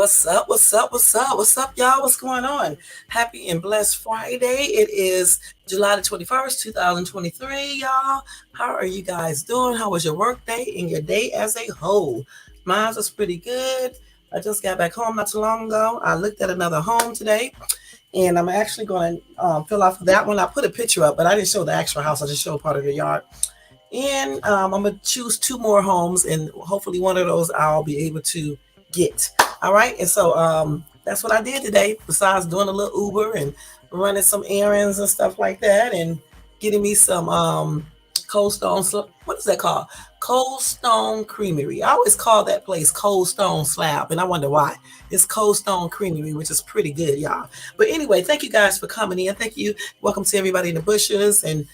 What's up? What's up? What's up? What's up, y'all? What's going on? Happy and blessed Friday. It is July the 21st, 2023, y'all. How are you guys doing? How was your work day and your day as a whole? Mine was pretty good. I just got back home not too long ago. I looked at another home today, and I'm actually going to fill out for that one. I put a picture up, but I didn't show the actual house. I just showed part of the yard. And I'm going to choose two more homes, and hopefully one of those I'll be able to get. All right. And so that's what I did today, besides doing a little Uber and running some errands and stuff like that, and getting me some Cold Stone. What is that called? Cold Stone Creamery. I always call that place Cold Stone Slab, and I wonder why. It's Cold Stone Creamery, which is pretty good, y'all. But anyway, thank you guys for coming in. Thank you. Welcome to everybody in the bushes and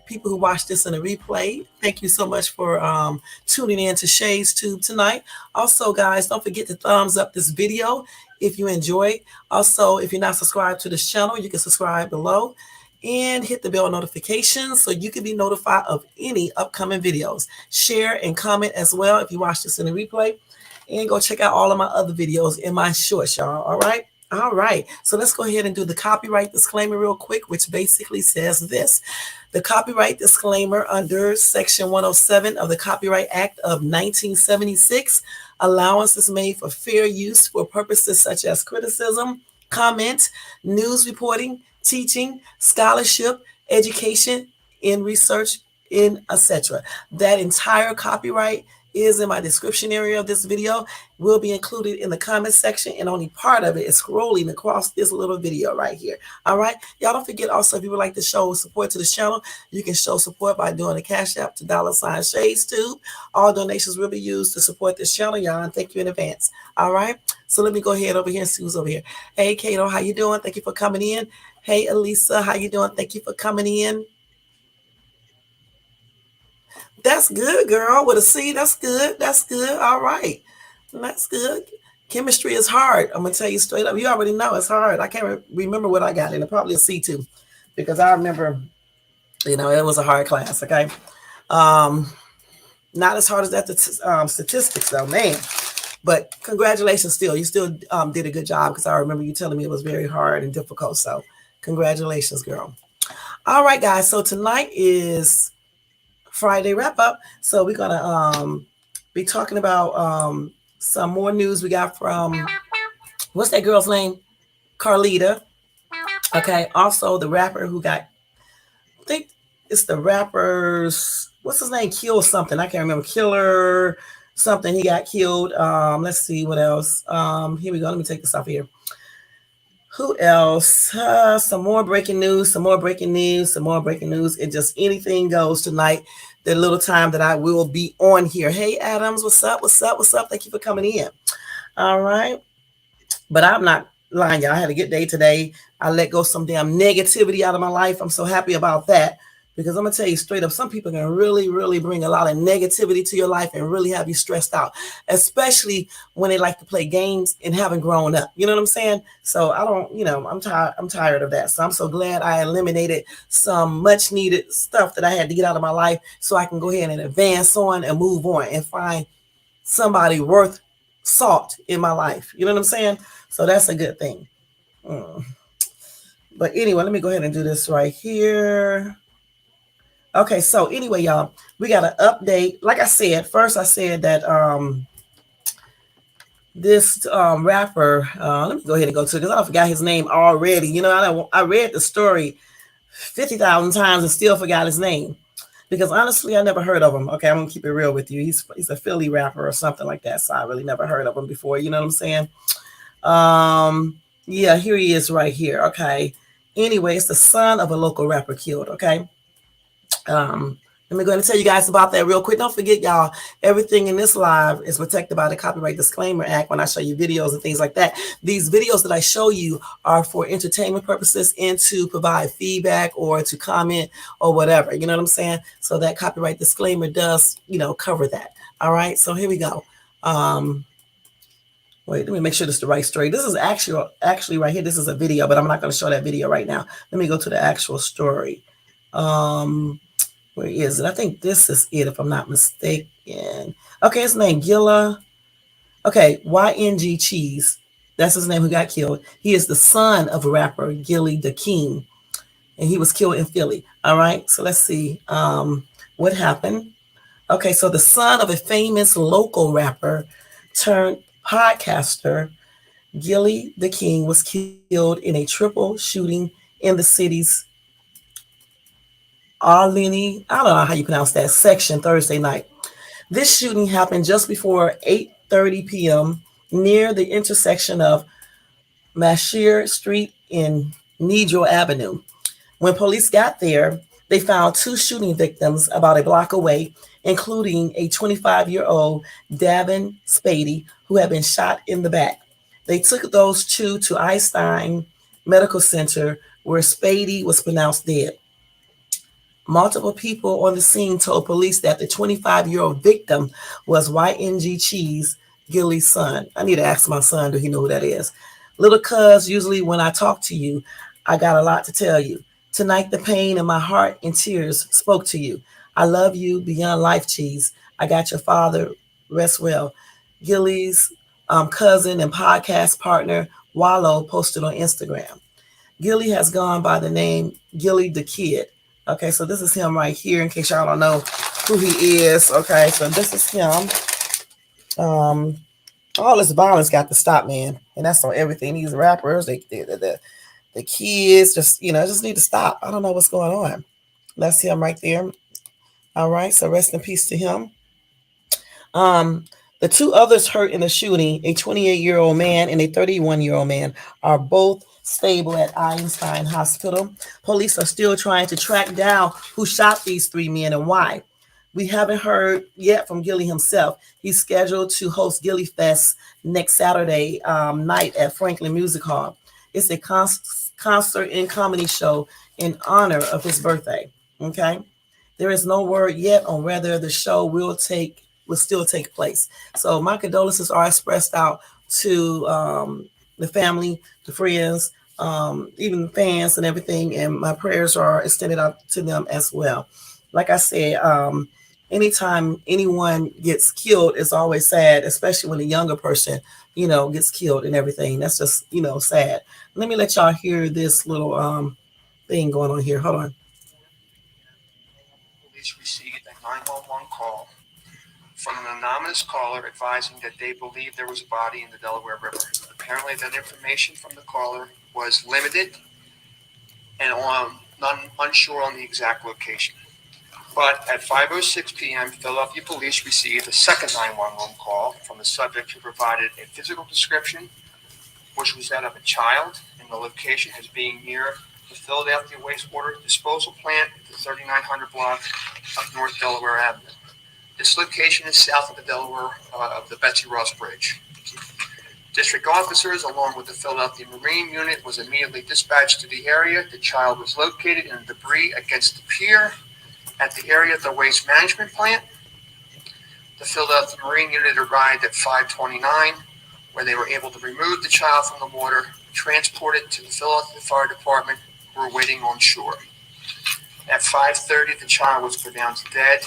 people who watch this in a replay. Thank you so much for tuning in to Shay's Tube tonight. Also, guys, don't forget to thumbs up this video if you enjoy. Also, if you're not subscribed to this channel, you can subscribe below and hit the bell notifications so you can be notified of any upcoming videos. Share and comment as well if you watch this in the replay. And go check out all of my other videos in my shorts, y'all. All right? All right. So let's go ahead and do the copyright disclaimer real quick, which basically says this. The copyright disclaimer under Section 107 of the Copyright Act of 1976. Allowance is made for fair use for purposes such as criticism, comment, news reporting, teaching, scholarship, education, in research, in etc. That entire copyright is in my description area of this video, will be included in the comment section, and only part of it is scrolling across this little video right here. All right, y'all don't forget also, if you would like to show support to this channel, you can show support by doing a Cash App to $Shades Tube. All donations will be used to support this channel, y'all, and thank you in advance. All right, so let me go ahead over here and see who's over here. Hey Kato, how you doing? Thank you for coming in. Hey Elisa, how you doing? Thank you for coming in. That's good, girl. With a C, that's good. That's good. All right. That's good. Chemistry is hard. I'm going to tell you straight up. You already know it's hard. I can't remember what I got in it. Probably a C too, because I remember, it was a hard class. Okay. Not as hard as that, statistics though, man. But congratulations still. You still did a good job, because I remember you telling me it was very hard and difficult. So congratulations, girl. All right, guys. So tonight is Friday wrap up. So we're gonna be talking about some more news we got from, what's that girl's name? Carlita. Okay. Also the rapper who got, I think it's the rapper's, what's his name? Killed something. I can't remember. Killer something. He got killed. Let's see what else. Here we go. Let me take this off here. Who else? Some more breaking news, some more breaking news, some more breaking news. It just anything goes tonight. The little time that I will be on here. Hey, Adams, what's up? What's up? What's up? Thank you for coming in. All right. But I'm not lying, y'all. I had a good day today. I let go some damn negativity out of my life. I'm so happy about that, because I'm going to tell you straight up, some people can really, really bring a lot of negativity to your life and really have you stressed out, especially when they like to play games and haven't grown up. You know what I'm saying? So I don't, I'm tired of that. So I'm so glad I eliminated some much needed stuff that I had to get out of my life, so I can go ahead and advance on and move on and find somebody worth salt in my life. You know what I'm saying? So that's a good thing. But anyway, let me go ahead and do this right here. Okay, so anyway, y'all, we got an update. Like I said, first I said that this rapper, let me go ahead and go to it, because I forgot his name already. I read the story 50,000 times and still forgot his name, because honestly, I never heard of him. Okay, I'm gonna keep it real with you. He's a Philly rapper or something like that, so I really never heard of him before. You know what I'm saying? Yeah, here he is right here. Okay. Anyway, it's the son of a local rapper killed. Okay. Let me go ahead and tell you guys about that real quick. Don't forget, y'all, everything in this live is protected by the Copyright Disclaimer Act when I show you videos and things like that. These videos that I show you are for entertainment purposes and to provide feedback or to comment or whatever. You know what I'm saying? So that copyright disclaimer does, cover that. All right. So here we go. Wait, let me make sure this is the right story. This is actually right here. This is a video, but I'm not going to show that video right now. Let me go to the actual story. Where is it? I think this is it, if I'm not mistaken. Okay, it's named Gilla. Okay, YNG Cheese. That's his name who got killed. He is the son of rapper Gilly the King, and he was killed in Philly. All right, so let's see what happened. Okay, so the son of a famous local rapper turned podcaster, Gilly the King, was killed in a triple shooting in the city's Arlene, I don't know how you pronounce that, section Thursday night. This shooting happened just before 8:30 p.m. near the intersection of Mashir Street in Negro Avenue. When police got there, they found two shooting victims about a block away, including a 25-year-old Davin Spady, who had been shot in the back. They took those two to Einstein Medical Center, where Spady was pronounced dead. Multiple people on the scene told police that the 25-year-old victim was YNG Cheese, Gilly's son. I need to ask my son, do he know who that is? Little cuz, usually when I talk to you, I got a lot to tell you. Tonight, the pain in my heart and tears spoke to you. I love you beyond life, Cheese. I got your father. Rest well. Gilly's cousin and podcast partner, Wallow, posted on Instagram. Gilly has gone by the name Gilly the Kid. Okay, so this is him right here, in case y'all don't know who he is. Okay, so this is him. All this violence got to stop, man. And that's on everything. These rappers, the kids, just, just need to stop. I don't know what's going on. That's him right there. All right, so rest in peace to him. The two others hurt in the shooting, a 28-year-old man and a 31-year-old man, are both stable at Einstein Hospital. Police are still trying to track down who shot these three men and why. We haven't heard yet from Gilly himself. He's scheduled to host Gilly Fest next Saturday night at Franklin Music Hall. It's a concert and comedy show in honor of his birthday. Okay, there is no word yet on whether the show will still take place. So my condolences are expressed out to the family, the friends, even the fans and everything, and my prayers are extended out to them as well. Like I said, anytime anyone gets killed, it's always sad, especially when a younger person, gets killed and everything. That's just, sad. Let me let y'all hear this little thing going on here. Hold on. Police received a 911 call from an anonymous caller advising that they believed there was a body in the Delaware River. Apparently, that information from the caller was limited and unsure on the exact location. But at 5:06 p.m., Philadelphia police received a second 911 call from the subject who provided a physical description, which was that of a child, and the location as being near the Philadelphia wastewater disposal plant, the 3900 block of North Delaware Avenue. This location is south of the Betsy Ross Bridge. District officers, along with the Philadelphia Marine Unit, was immediately dispatched to the area. The child was located in debris against the pier at the area of the waste management plant. The Philadelphia Marine Unit arrived at 5:29, where they were able to remove the child from the water, transport it to the Philadelphia Fire Department, who were waiting on shore. At 5:30, the child was pronounced dead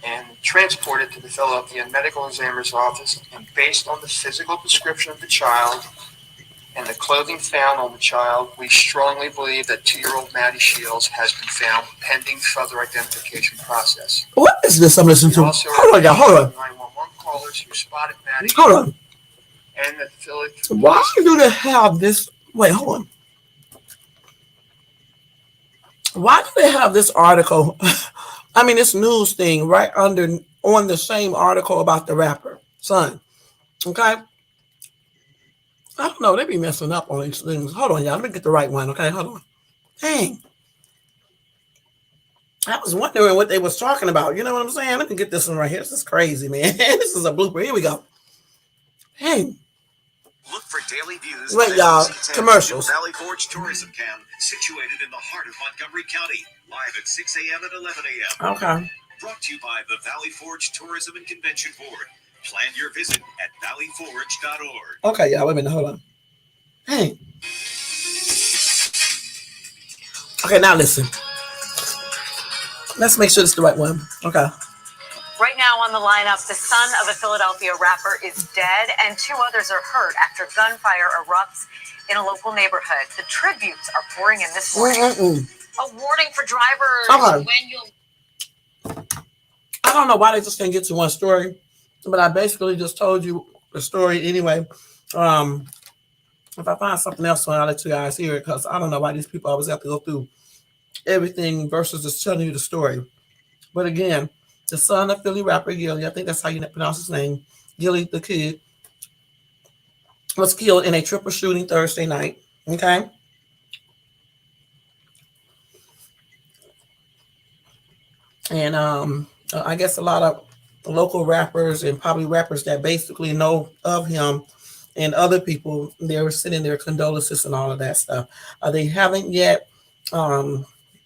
and transported to the Philadelphia Medical Examiner's Office. And based on the physical description of the child and the clothing found on the child, we strongly believe that 2-year-old Maddie Shields has been found, pending further identification process. What is this I'm listening to? Hold on, y'all. Hold on. 911 callers who spotted Maddie. Hold on. And the Philadelphia. Why do they have this? Wait, hold on. Why do they have this article? I mean, this news thing right on the same article about the rapper, son. Okay. I don't know. They be messing up on these things. Hold on, y'all. Let me get the right one. Okay, hold on. Dang. I was wondering what they was talking about. You know what I'm saying? Let me get this one right here. This is crazy, man. This is a blooper. Here we go. Dang. Look for daily views. Wait, y'all. Commercials. Valley Forge Tourism Camp, situated in the heart of Montgomery County, live at 6 a.m. and 11 a.m. Okay. Brought to you by the Valley Forge Tourism and Convention Board. Plan your visit at valleyforge.org. Okay, y'all. Wait a minute. Hold on. Dang. Okay, now listen. Let's make sure it's the right one. Okay. Right now, now on the lineup. The son of a Philadelphia rapper is dead, and 2 others are hurt after gunfire erupts in a local neighborhood. The tributes are pouring in this morning. A warning for drivers when you... I don't know why they just can't get to one story, but I basically just told you the story anyway. If I find something else, I'll let you guys hear it, because I don't know why these people always have to go through everything versus just telling you the story. But again, the son of Philly rapper Gilly, I think that's how you pronounce his name, Gilly the Kid, was killed in a triple shooting Thursday night. Okay? And I guess a lot of local rappers and probably rappers that basically know of him and other people, they were sending their condolences and all of that stuff. They haven't yet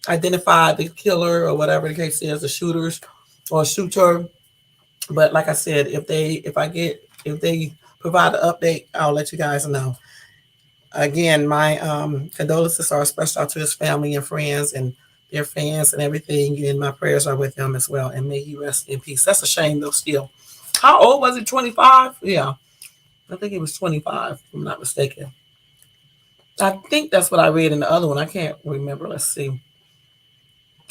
identified the killer or whatever the case is, the shooters or shooter. But like I said, if they provide an update, I'll let you guys know. Again, my condolences are special out to his family and friends and their fans and everything, and my prayers are with them as well. And may he rest in peace. That's a shame though. Still, how old was he? 25? Yeah, I think he was 25, if I'm not mistaken. I think that's what I read in the other one. I can't remember. Let's see.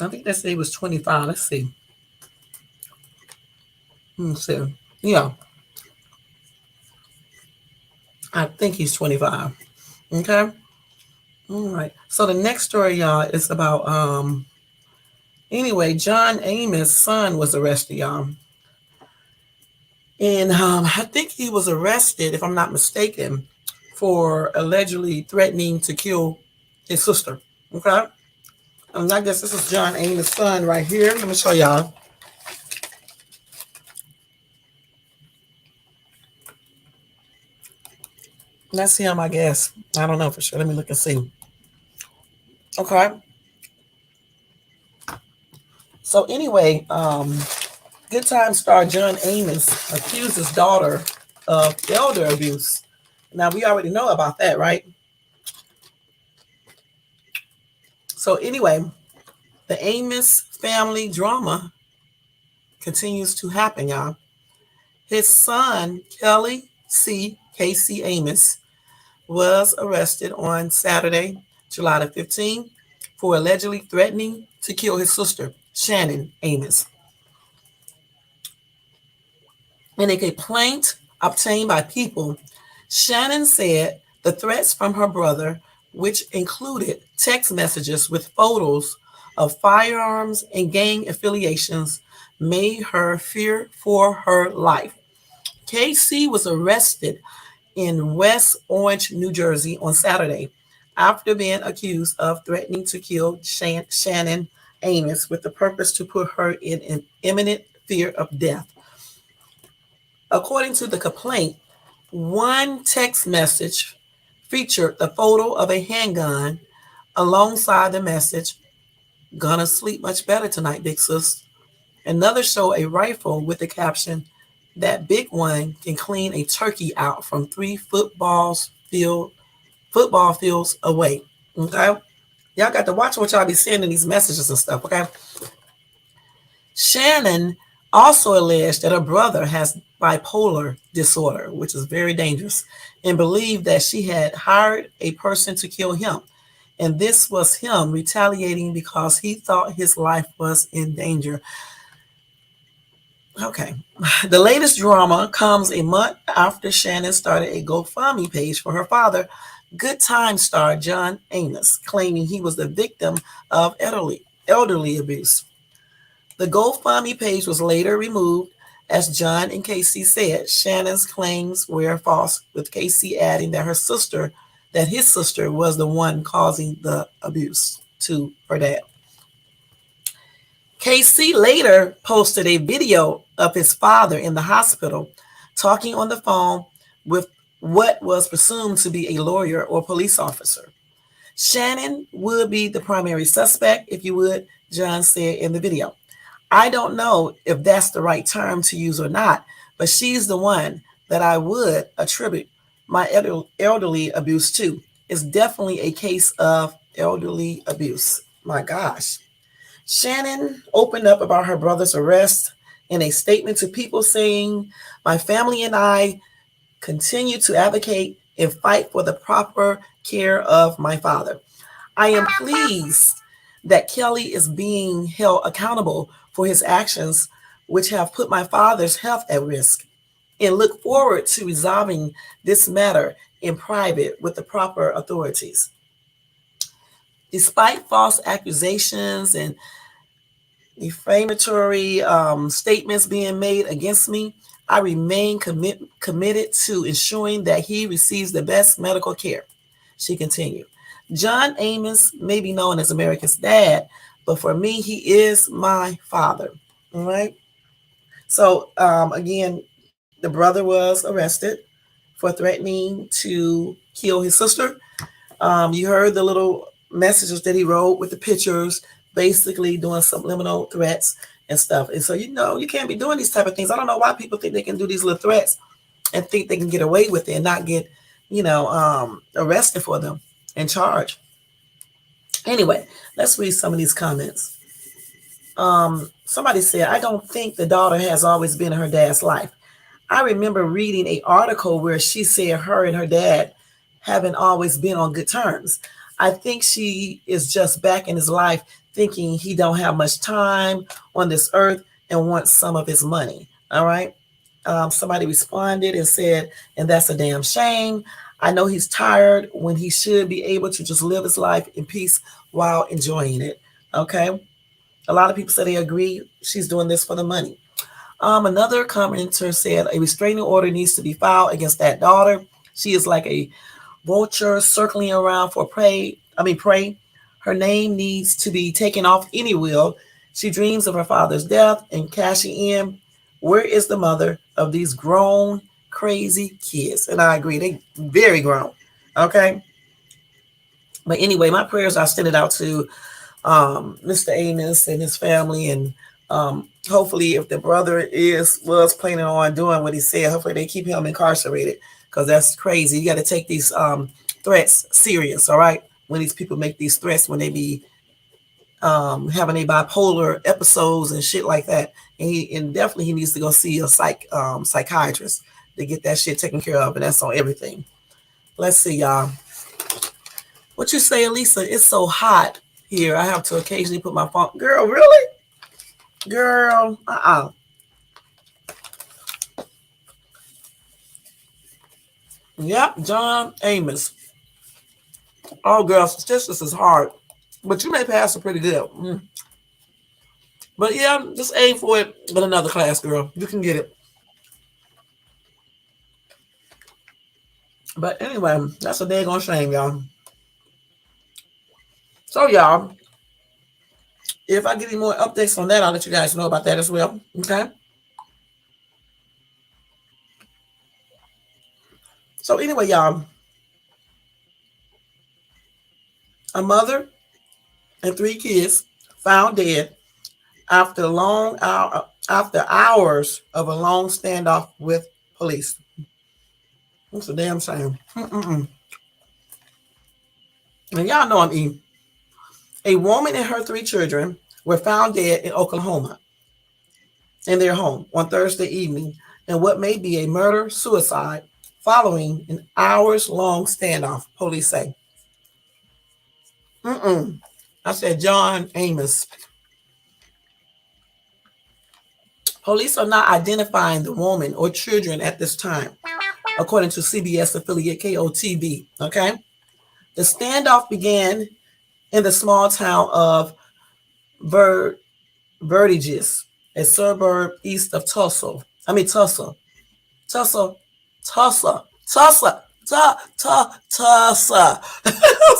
I think they say he was 25. Let's see. Let's see. Yeah, I think he's 25. Okay. All right. So the next story, y'all, is about anyway, John Amos' son was arrested, y'all. And I think he was arrested, if I'm not mistaken, for allegedly threatening to kill his sister. Okay. And I guess this is John Amos' son right here. Let me show y'all. That's him, I guess. I don't know for sure. Let me look and see. Okay. So anyway, Good Time star John Amos accused his daughter of elder abuse. Now we already know about that, right? So anyway, the Amos family drama continues to happen, y'all. His son, Kelly Casey Amos, was arrested on Saturday, July the 15th, for allegedly threatening to kill his sister, Shannon Amos. In a complaint obtained by People, Shannon said the threats from her brother, which included text messages with photos of firearms and gang affiliations, made her fear for her life. Casey was arrested in West Orange, New Jersey on Saturday after being accused of threatening to kill Shannon Amos with the purpose to put her in an imminent fear of death. According to the complaint, one text message featured the photo of a handgun alongside the message, "Gonna sleep much better tonight, big sis." Another showed a rifle with the caption, "That big one can clean a turkey out from 3 football fields away." Okay? Y'all got to watch what y'all be sending these messages and stuff, okay? Shannon also alleged that her brother has bipolar disorder, which is very dangerous, and believed that she had hired a person to kill him. And this was him retaliating because he thought his life was in danger. Okay. The latest drama comes a month after Shannon started a GoFundMe page for her father, Good Time star John Amos, claiming he was the victim of elderly abuse. The GoFundMe page was later removed, as John and Casey said Shannon's claims were false, with Casey adding that his sister was the one causing the abuse to her dad. Casey later posted a video of his father in the hospital talking on the phone with what was presumed to be a lawyer or police officer. Shannon would be the primary suspect, if you would, John said in the video. "I don't know if that's the right term to use or not, but she's the one that I would attribute my elderly abuse to. It's definitely a case of elderly abuse." My gosh. Shannon opened up about her brother's arrest in a statement to people saying, "My family and I continue to advocate and fight for the proper care of my father. I am pleased that Kelly is being held accountable for his actions, which have put my father's health at risk, and look forward to resolving this matter in private with the proper authorities. Despite false accusations and defamatory statements being made against me, I remain committed to ensuring that he receives the best medical care," she continued. "John Amos may be known as America's dad, but for me, he is my father." All right. So, again, the brother was arrested for threatening to kill his sister. You heard the little messages that he wrote with the pictures, basically doing subliminal threats and stuff. And so, you can't be doing these type of things. I don't know why people think they can do these little threats and think they can get away with it and not get, arrested for them and charged. Anyway, let's read some of these comments. Somebody said, "I don't think the daughter has always been in her dad's life. I remember reading an article where she said her and her dad haven't always been on good terms. I think she is just back in his life thinking he don't have much time on this earth and wants some of his money." All right. Somebody responded and said, "And that's a damn shame. I know he's tired when he should be able to just live his life in peace while enjoying it." Okay. A lot of people say they agree she's doing this for the money. Another commenter said, "A restraining order needs to be filed against that daughter. She is like a vulture circling around for prey. Her name needs to be taken off any will. She dreams of her father's death and cashing in. Where is the mother of these grown, crazy kids?" And I agree, they very grown. Okay. But anyway, my prayers are extended out to Mr. Amos and his family, and hopefully, if the brother was planning on doing what he said, hopefully they keep him incarcerated, because that's crazy. You got to take these threats serious, all right? When these people make these threats, when they be having a bipolar episodes and shit like that, and definitely he needs to go see a psychiatrist to get that shit taken care of, and that's on everything. Let's see, y'all. What you say, Elisa? It's so hot here. I have to occasionally put my phone. Girl, really? Girl, Yep, John Amos. Oh, girl, statistics is hard, but you may pass it pretty good. But yeah, just aim for it in another class, girl. You can get it. But anyway, that's a daggone shame, y'all. So, y'all, if I get any more updates on that, I'll let you guys know about that as well. Okay. So anyway, y'all, a mother and 3 kids found dead after hours of a long standoff with police. That's a damn shame. And y'all know I'm eating. A woman and her 3 children were found dead in Oklahoma in their home on Thursday evening in what may be a murder-suicide following an hours-long standoff, police say. I said John Amos. Police are not identifying the woman or children at this time, according to CBS affiliate KOTV. Okay? The standoff began in the small town of Verdigris, a suburb east of Tulsa. Tulsa.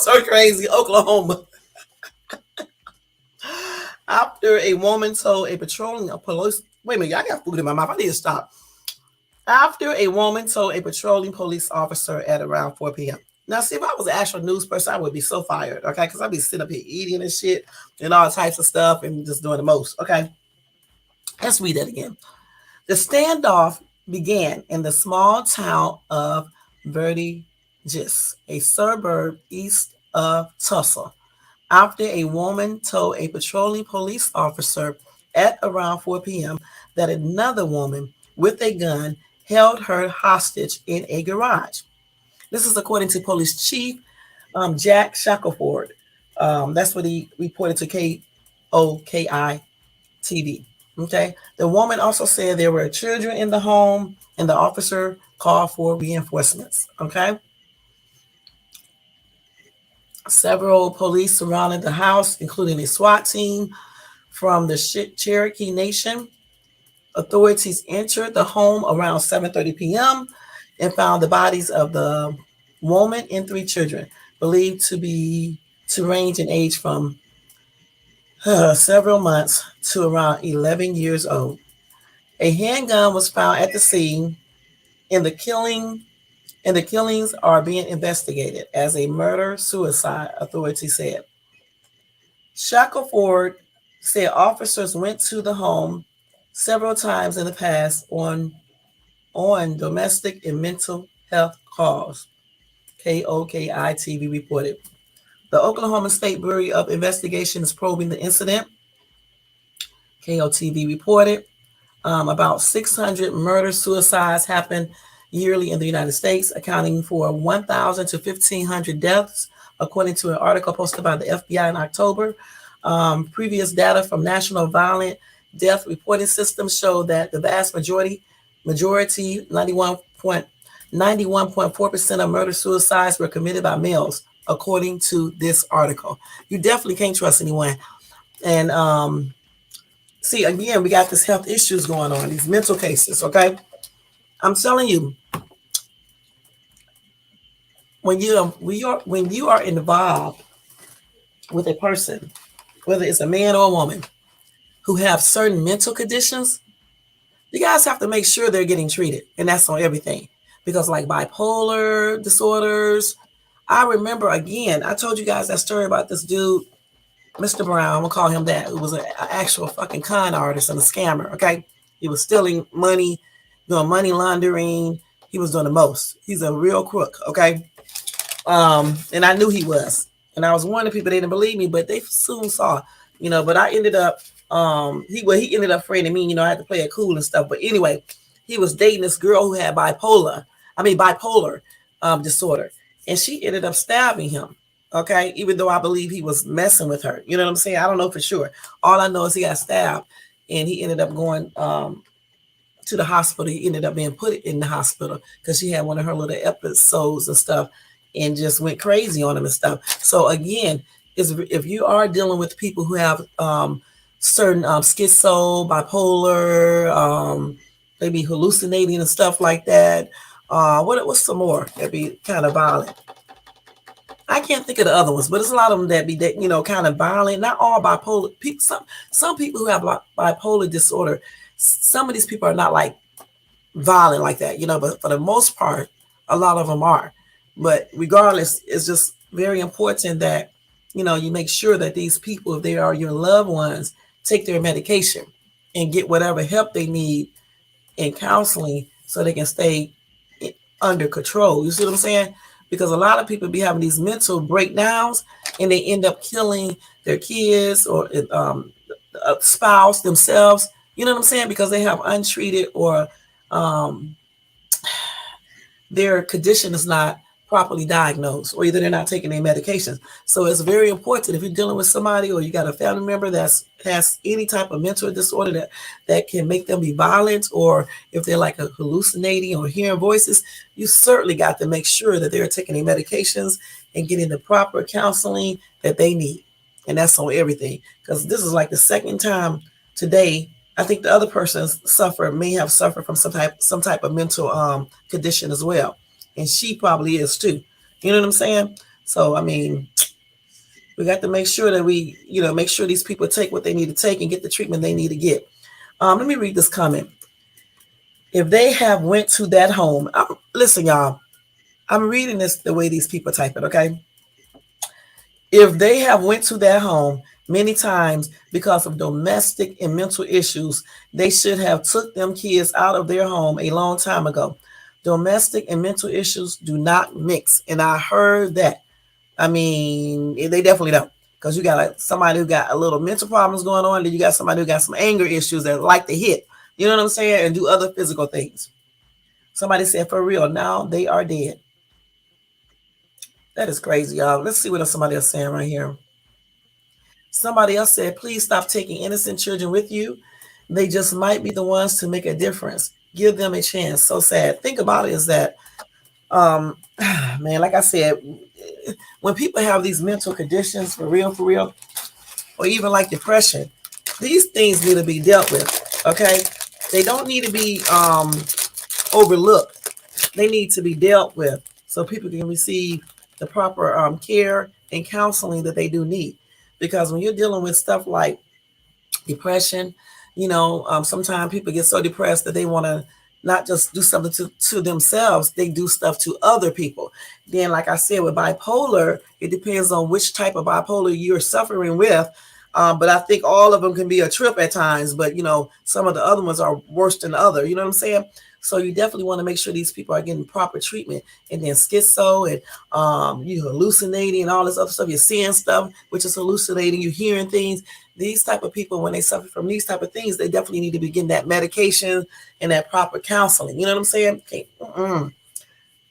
So crazy, Oklahoma. After a woman told a patrolling police, wait a minute, I got food in my mouth. I need to stop. After a woman told a patrolling police officer at around 4 p.m. Now, see, if I was an actual news person, I would be so fired, okay? Because I'd be sitting up here eating and shit and all types of stuff and just doing the most, okay? Let's read that again. The standoff began in the small town of Verdigris, a suburb east of Tulsa, after a woman told a patrolling police officer at around 4 p.m. that another woman with a gun held her hostage in a garage. This is according to police chief Jack Shackelford. That's what he reported to KOKI TV. Okay. The woman also said there were children in the home, and the officer called for reinforcements. Okay. Several police surrounded the house, including a SWAT team from the Cherokee Nation. Authorities entered the home around 7:30 p.m. and found the bodies of the woman and three children, believed to range in age from several months to around 11 years old. A handgun was found at the scene, and the killings are being investigated as a murder-suicide, authorities said. Shackelford said officers went to the home several times in the past on domestic and mental health calls. KOKI TV reported. The Oklahoma State Bureau of Investigation is probing the incident. KOTV reported. About 600 murder-suicides happen yearly in the United States, accounting for 1,000 to 1,500 deaths, according to an article posted by the FBI in October. Previous data from National Violent Death Reporting System show that the vast majority, 91.4% of murder-suicides were committed by males, according to this article. You definitely can't trust anyone. And see, again, we got this health issues going on, these mental cases, okay? I'm telling you, when you are involved with a person, whether it's a man or a woman, who have certain mental conditions, you guys have to make sure they're getting treated. And that's on everything. Because like bipolar disorders, I remember, again, I told you guys that story about this dude, Mr. Brown, we'll call him that, who was an actual fucking con artist and a scammer, okay? He was stealing money, doing money laundering. He was doing the most. He's a real crook, okay? And I knew he was. And I was warning people, they didn't believe me, but they soon saw, but I ended up, he ended up afraid of me, I had to play it cool and stuff. But anyway, he was dating this girl who had bipolar disorder. And she ended up stabbing him. Okay, even though I believe he was messing with her. You know what I'm saying? I don't know for sure. All I know is he got stabbed and he ended up going to the hospital. He ended up being put in the hospital because she had one of her little episodes and stuff and just went crazy on him and stuff. So again, if you are dealing with people who have certain schizo, bipolar, maybe hallucinating and stuff like that, what's some more that be kind of violent? I can't think of the other ones, but there's a lot of them that be, kind of violent. Not all bipolar people. Some people who have bipolar disorder, some of these people are not like violent like that, but for the most part, a lot of them are. But regardless, it's just very important that, you make sure that these people, if they are your loved ones, take their medication and get whatever help they need in counseling so they can stay under control. You see what I'm saying? Because a lot of people be having these mental breakdowns and they end up killing their kids or a spouse, themselves. You know what I'm saying? Because they have untreated or their condition is not properly diagnosed, or either they're not taking their medications. So it's very important if you're dealing with somebody or you got a family member that has any type of mental disorder that can make them be violent, or if they're like hallucinating or hearing voices, you certainly got to make sure that they're taking their medications and getting the proper counseling that they need. And that's on everything, because this is like the second time today. I think the other person may have suffered from some type of mental condition as well. And she probably is too. You know what I'm saying? So, I mean, we got to make sure that we, make sure these people take what they need to take and get the treatment they need to get. Let me read this comment. If they have went to that home, listen, y'all, I'm reading this the way these people type it, okay? If they have went to that home many times because of domestic and mental issues, they should have took them kids out of their home a long time ago. Domestic and mental issues do not mix. And I heard that. I mean, they definitely don't. because you got somebody who got a little mental problems going on, then you got somebody who got some anger issues that like to hit, you know what I'm saying, and do other physical things. Somebody said, for real, now they are dead. That is crazy, y'all. Let's see what else somebody else saying right here. Somebody else said, please stop taking innocent children with you. They just might be the ones to make a difference. Give them a chance. So sad. Think about it is that, man, like I said, when people have these mental conditions, for real, or even like depression, these things need to be dealt with, okay? They don't need to be overlooked. They need to be dealt with so people can receive the proper care and counseling that they do need. Because when you're dealing with stuff like depression, sometimes people get so depressed that they want to not just do something to themselves, they do stuff to other people. Then, like I said, with bipolar, it depends on which type of bipolar you're suffering with. But I think all of them can be a trip at times, but some of the other ones are worse than the other. You know what I'm saying? So you definitely want to make sure these people are getting proper treatment. And then schizo and you hallucinating and all this other stuff. You're seeing stuff, which is hallucinating. You're hearing things. These type of people, when they suffer from these type of things, they definitely need to be getting that medication and that proper counseling. You know what I'm saying? Okay.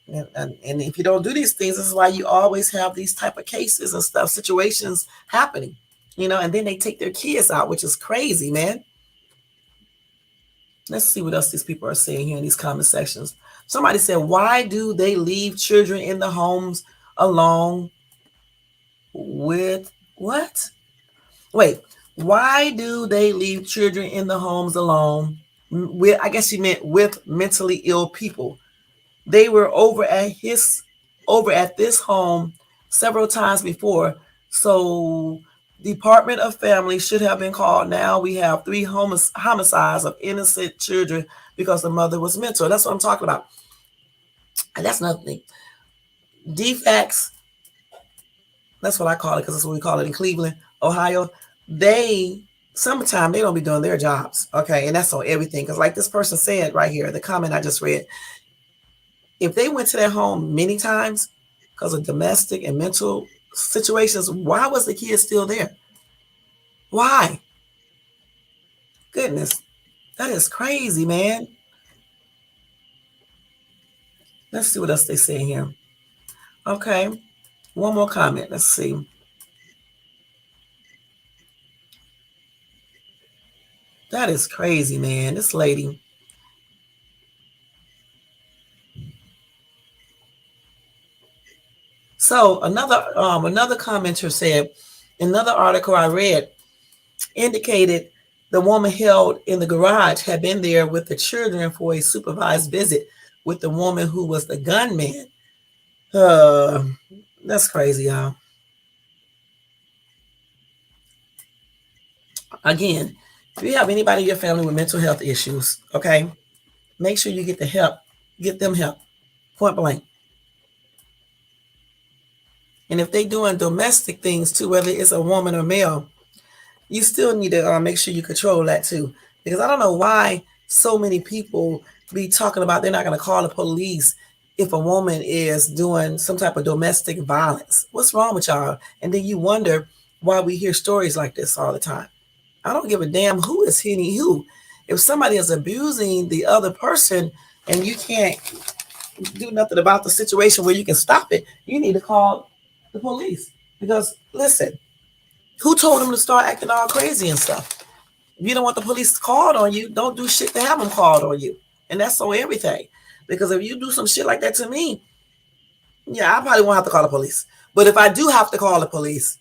And if you don't do these things, this is why you always have these type of cases and stuff, situations happening. And then they take their kids out, which is crazy, man. Let's see what else these people are saying here in these comment sections. Somebody said, why do they leave children in the homes alone with what? Wait, why do they leave children in the homes alone with, I guess she meant with mentally ill people. They were over at this home several times before. So Department of Family should have been called. Now we have 3 homicides of innocent children because the mother was mental. That's what I'm talking about. And that's nothing. DFACS, that's what I call it because that's what we call it in Cleveland, Ohio. Sometimes they don't be doing their jobs. Okay. And that's on everything. Because like this person said right here, the comment I just read, if they went to their home many times because of domestic and mental situations, why was the kid still there? Why? Goodness, that is crazy, man. Let's see what else they say here. Okay, one more comment. Let's see. That is crazy, man. This lady. So another commenter said, another article I read indicated the woman held in the garage had been there with the children for a supervised visit with the woman who was the gunman. That's crazy, y'all. Again, if you have anybody in your family with mental health issues, okay, make sure you get them help, point blank. And if they're doing domestic things too, whether it's a woman or male, you still need to make sure you control that too. Because I don't know why so many people be talking about they're not going to call the police if a woman is doing some type of domestic violence. What's wrong with y'all? And then you wonder why we hear stories like this all the time. I don't give a damn who is hitting who. If somebody is abusing the other person and you can't do nothing about the situation where you can stop it, you need to call the police. Because listen, who told them to start acting all crazy and stuff? If you don't want the police called on you, don't do shit to have them called on you. And that's on everything. Because if you do some shit like that to me, yeah, I probably won't have to call the police. But if I do have to call the police,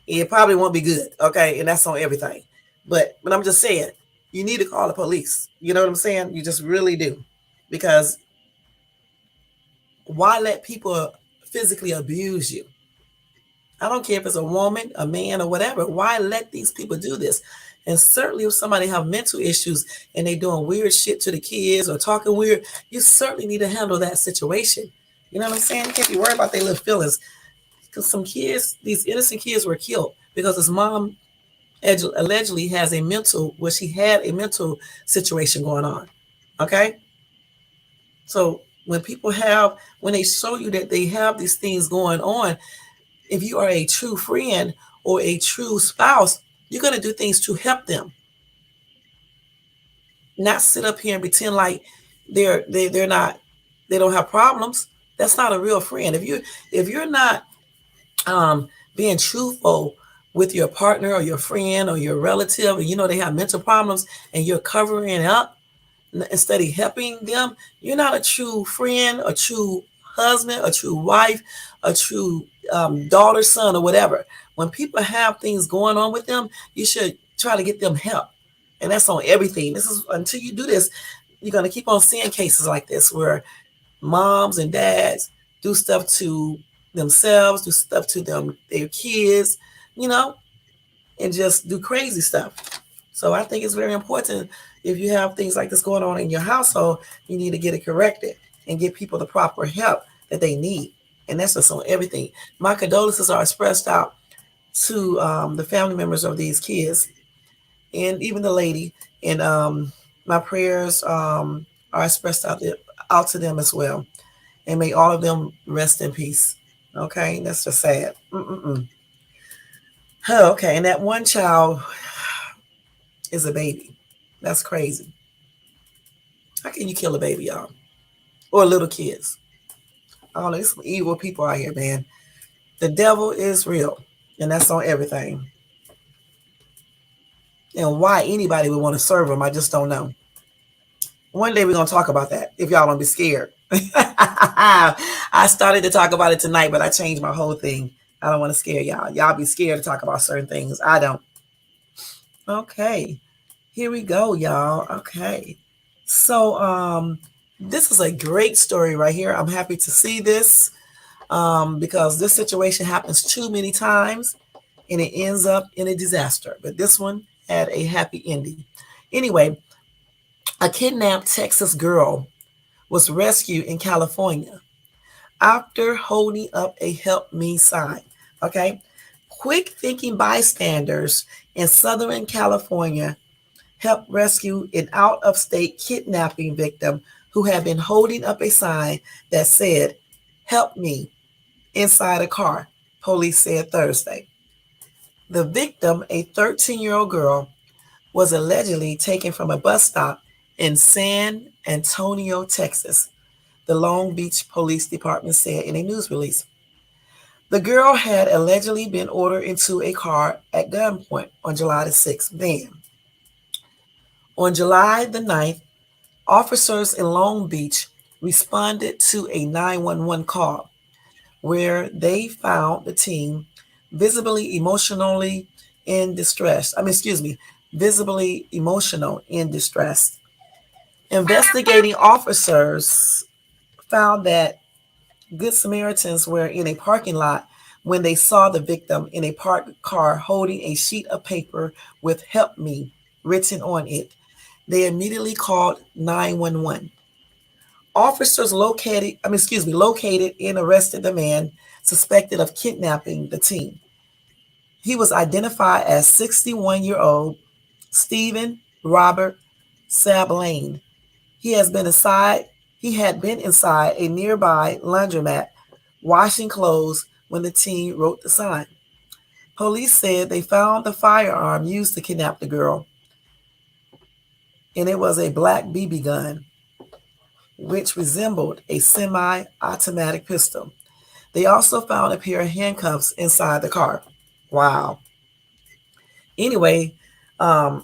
it probably won't be good. Okay. And that's on everything. But I'm just saying, you need to call the police. You know what I'm saying? You just really do. Because why let people physically abuse you? I don't care if it's a woman, a man, or whatever. Why let these people do this? And certainly if somebody have mental issues and they doing weird shit to the kids or talking weird, you certainly need to handle that situation. You know what I'm saying? You can't be worried about their little feelings. Because some kids, these innocent kids were killed because his mom allegedly had a mental situation going on. Okay? So when they show you that they have these things going on, if you are a true friend or a true spouse, you're going to do things to help them, not sit up here and pretend like they're not, they don't have problems. That's not a real friend. If you're not being truthful with your partner or your friend or your relative, and you know they have mental problems, and you're covering up instead of helping them, you're not a true friend, a true husband, a true wife, a true daughter, son, or whatever. When people have things going on with them, you should try to get them help. And that's on everything. This is until you do this, you're going to keep on seeing cases like this where moms and dads do stuff to themselves, do stuff to their kids, you know, and just do crazy stuff. So I think it's very important, if you have things like this going on in your household, you need to get it corrected and get people the proper help that they need. And that's just on everything. My condolences are expressed out to the family members of these kids and even the lady. And my prayers are expressed out to them as well. And may all of them rest in peace. Okay, that's just sad. Okay, and that one child is a baby. That's crazy. How can you kill a baby, y'all? Or little kids? I don't know. There's some evil people out here, man. The devil is real, and that's on everything. And why anybody would want to serve him, I just don't know. One day we're going to talk about that, if y'all don't be scared. I started to talk about it tonight, but I changed my whole thing. I don't want to scare y'all. Y'all be scared to talk about certain things. I don't. Okay. Here we go, y'all. Okay. So this is a great story right here. I'm happy to see this because this situation happens too many times and it ends up in a disaster. But this one had a happy ending. Anyway, a kidnapped Texas girl was rescued in California after holding up a help me sign. Okay. Quick thinking bystanders in Southern California helped rescue an out of state kidnapping victim who had been holding up a sign that said, "Help me," inside a car, police said Thursday. The victim, a 13-year-old girl, was allegedly taken from a bus stop in San Antonio, Texas, the Long Beach Police Department said in a news release. The girl had allegedly been ordered into a car at gunpoint on July the 6th. Then, on July the 9th, officers in Long Beach responded to a 911 call where they found the teen visibly emotionally in distress. Visibly emotional in distress. Investigating officers found that Good Samaritans were in a parking lot when they saw the victim in a parked car holding a sheet of paper with "Help Me" written on it. They immediately called 911. Officers located and arrested the man suspected of kidnapping the teen. He was identified as 61-year-old Stephen Robert Sablane. He had been inside a nearby laundromat washing clothes when the teen wrote the sign. Police said they found the firearm used to kidnap the girl, and it was a black BB gun, which resembled a semi-automatic pistol. They also found a pair of handcuffs inside the car. Wow. Anyway, the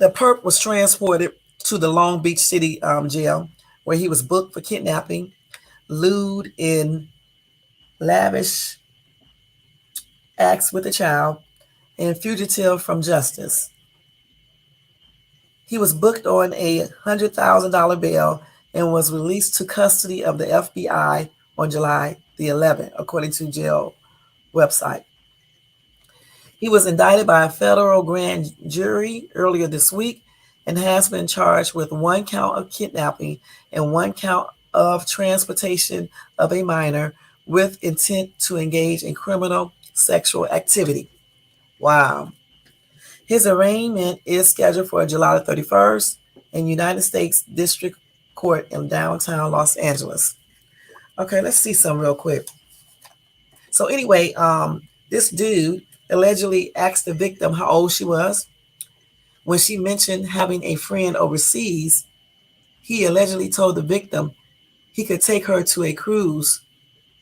perp was transported to the Long Beach City jail, where he was booked for kidnapping, lewd in lavish acts with a child, and fugitive from justice. He was booked on a $100,000 bail and was released to custody of the FBI on July the 11th, according to jail website. He was indicted by a federal grand jury earlier this week and has been charged with one count of kidnapping and one count of transportation of a minor with intent to engage in criminal sexual activity. Wow. His arraignment is scheduled for July 31st in United States District Court in downtown Los Angeles. Okay, let's see some real quick. So anyway, this dude allegedly asked the victim how old she was. When she mentioned having a friend overseas, he allegedly told the victim he could take her to a cruise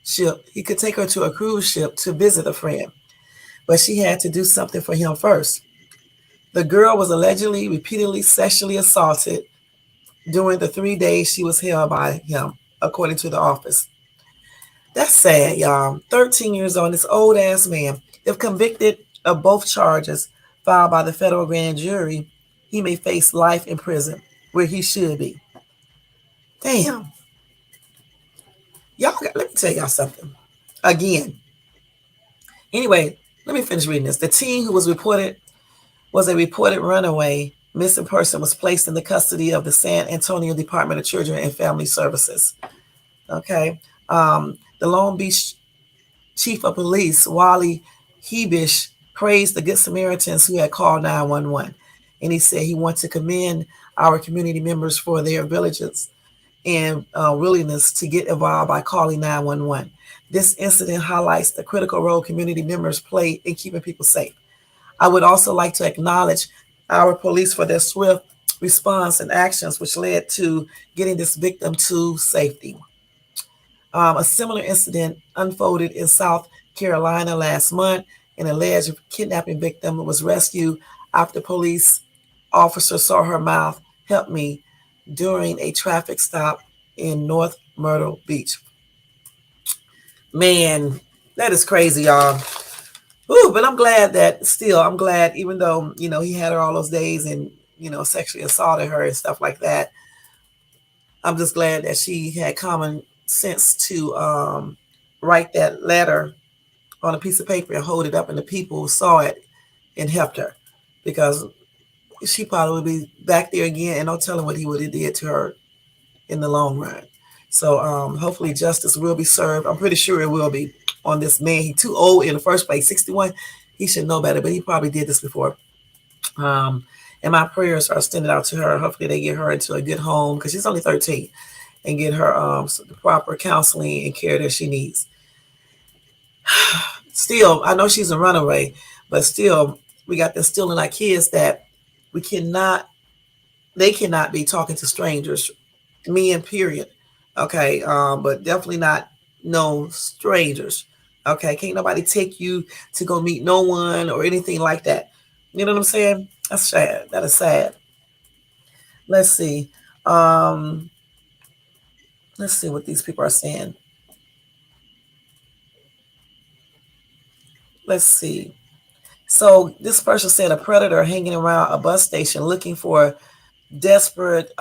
ship. He could take her to a cruise ship to visit a friend, but she had to do something for him first. The girl was allegedly repeatedly sexually assaulted during the 3 days she was held by him, according to the office. That's sad, y'all. 13 years old, this old ass man. If convicted of both charges filed by the federal grand jury, he may face life in prison, where he should be. Damn. Let me tell y'all something. Again. Anyway, let me finish reading this. The teen who was a reported runaway missing person was placed in the custody of the San Antonio Department of Children and Family Services. Okay. The Long Beach Chief of Police, Wally Hebish, praised the Good Samaritans who had called 911. And he said he wants to commend our community members for their diligence and willingness to get involved by calling 911. This incident highlights the critical role community members play in keeping people safe. I would also like to acknowledge our police for their swift response and actions, which led to getting this victim to safety. A similar incident unfolded in South Carolina last month. An alleged kidnapping victim was rescued after police officers saw her mouth "Help me" during a traffic stop in North Myrtle Beach. Man, that is crazy, y'all. Ooh, but I'm glad, even though, he had her all those days and, sexually assaulted her and stuff like that. I'm just glad that she had common sense to write that letter on a piece of paper and hold it up, and the people saw it and helped her, because she probably would be back there again, and no telling what he would have did to her in the long run. So hopefully justice will be served. I'm pretty sure it will be on this man. He's too old in the first place, 61. He should know better, but he probably did this before. And my prayers are extended out to her. Hopefully they get her into a good home, because she's only 13, and get her the proper counseling and care that she needs. Still, I know she's a runaway, but still, we got this still in our kids that they cannot be talking to strangers, men, period. Okay, but definitely not no strangers. Okay, can't nobody take you to go meet no one or anything like that. You know what I'm saying? That's sad. That is sad. Let's see. Let's see what these people are saying. Let's see. So this person said a predator hanging around a bus station looking for desperate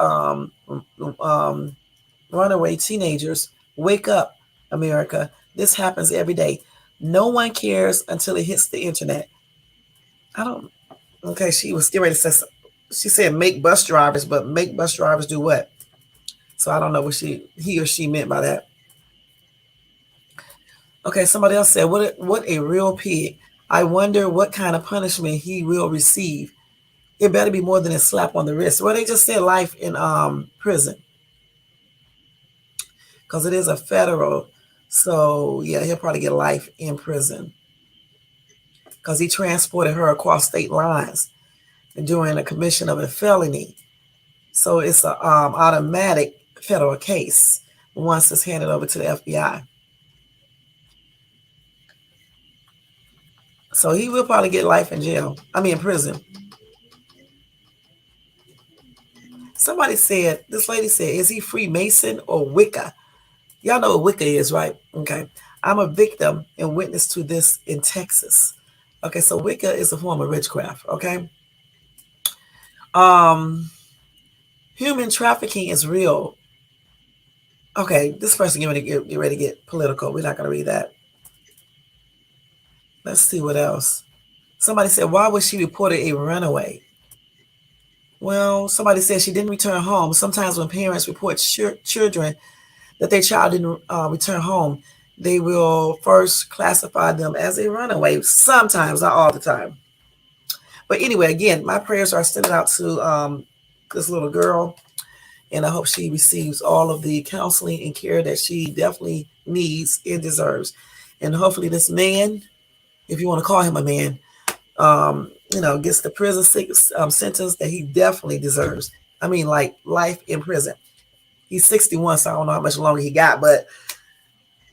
runaway teenagers. Wake up, America. This happens every day. No one cares until it hits the internet. Okay, she was getting ready to say, she said make bus drivers, but make bus drivers do what? So I don't know what he or she meant by that. Okay, somebody else said, what a real pig. I wonder what kind of punishment he will receive. It better be more than a slap on the wrist. Well, they just said life in prison, because it is a federal. So yeah, he'll probably get life in prison, because he transported her across state lines during the commission of a felony. So it's an automatic federal case once it's handed over to the FBI. So he will probably get life in jail. In prison. Somebody said, this lady said, is he Freemason or Wicca? Y'all know what Wicca is, right? Okay. I'm a victim and witness to this in Texas. Okay, so Wicca is a form of witchcraft, okay? Human trafficking is real. Okay, this person get ready to get political. We're not going to read that. Let's see what else. Somebody said, why was she reported a runaway? Well, somebody said she didn't return home. Sometimes when parents report children that their child didn't return home, they will first classify them as a runaway. Sometimes, not all the time. But anyway, again, my prayers are extended out to this little girl, and I hope she receives all of the counseling and care that she definitely needs and deserves. And hopefully this man, if you want to call him a man, gets the prison sentence that he definitely deserves. I mean, like life in prison. He's 61, so I don't know how much longer he got. But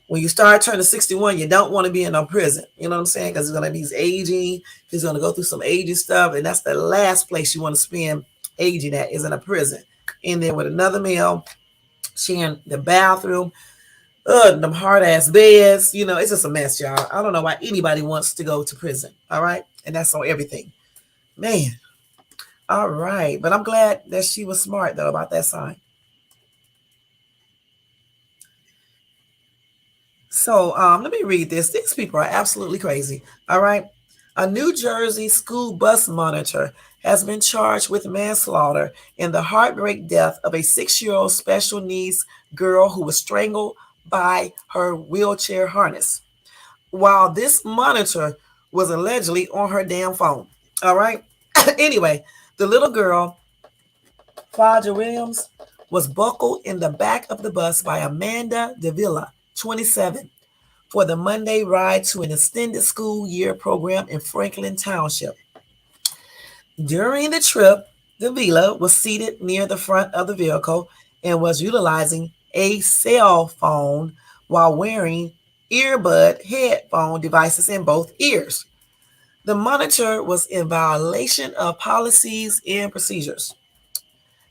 when you start turning 61, you don't want to be in no prison. You know what I'm saying? Because he's aging. He's going to go through some aging stuff. And that's the last place you want to spend aging at, is in a prison. In there with another male, sharing the bathroom, them hard ass beds. It's just a mess, y'all. I don't know why anybody wants to go to prison. All right. And that's on everything. Man. All right. But I'm glad that she was smart, though, about that sign. So let me read this. These people are absolutely crazy. All right. A New Jersey school bus monitor has been charged with manslaughter in the heartbreak death of a 6-year-old special needs girl who was strangled by her wheelchair harness, while this monitor was allegedly on her damn phone. All right. Anyway, the little girl, Claudia Williams, was buckled in the back of the bus by Amanda Davila, 27, for the Monday ride to an extended school year program in Franklin Township. During the trip, Davila was seated near the front of the vehicle and was utilizing a cell phone while wearing earbud headphone devices in both ears. The monitor was in violation of policies and procedures.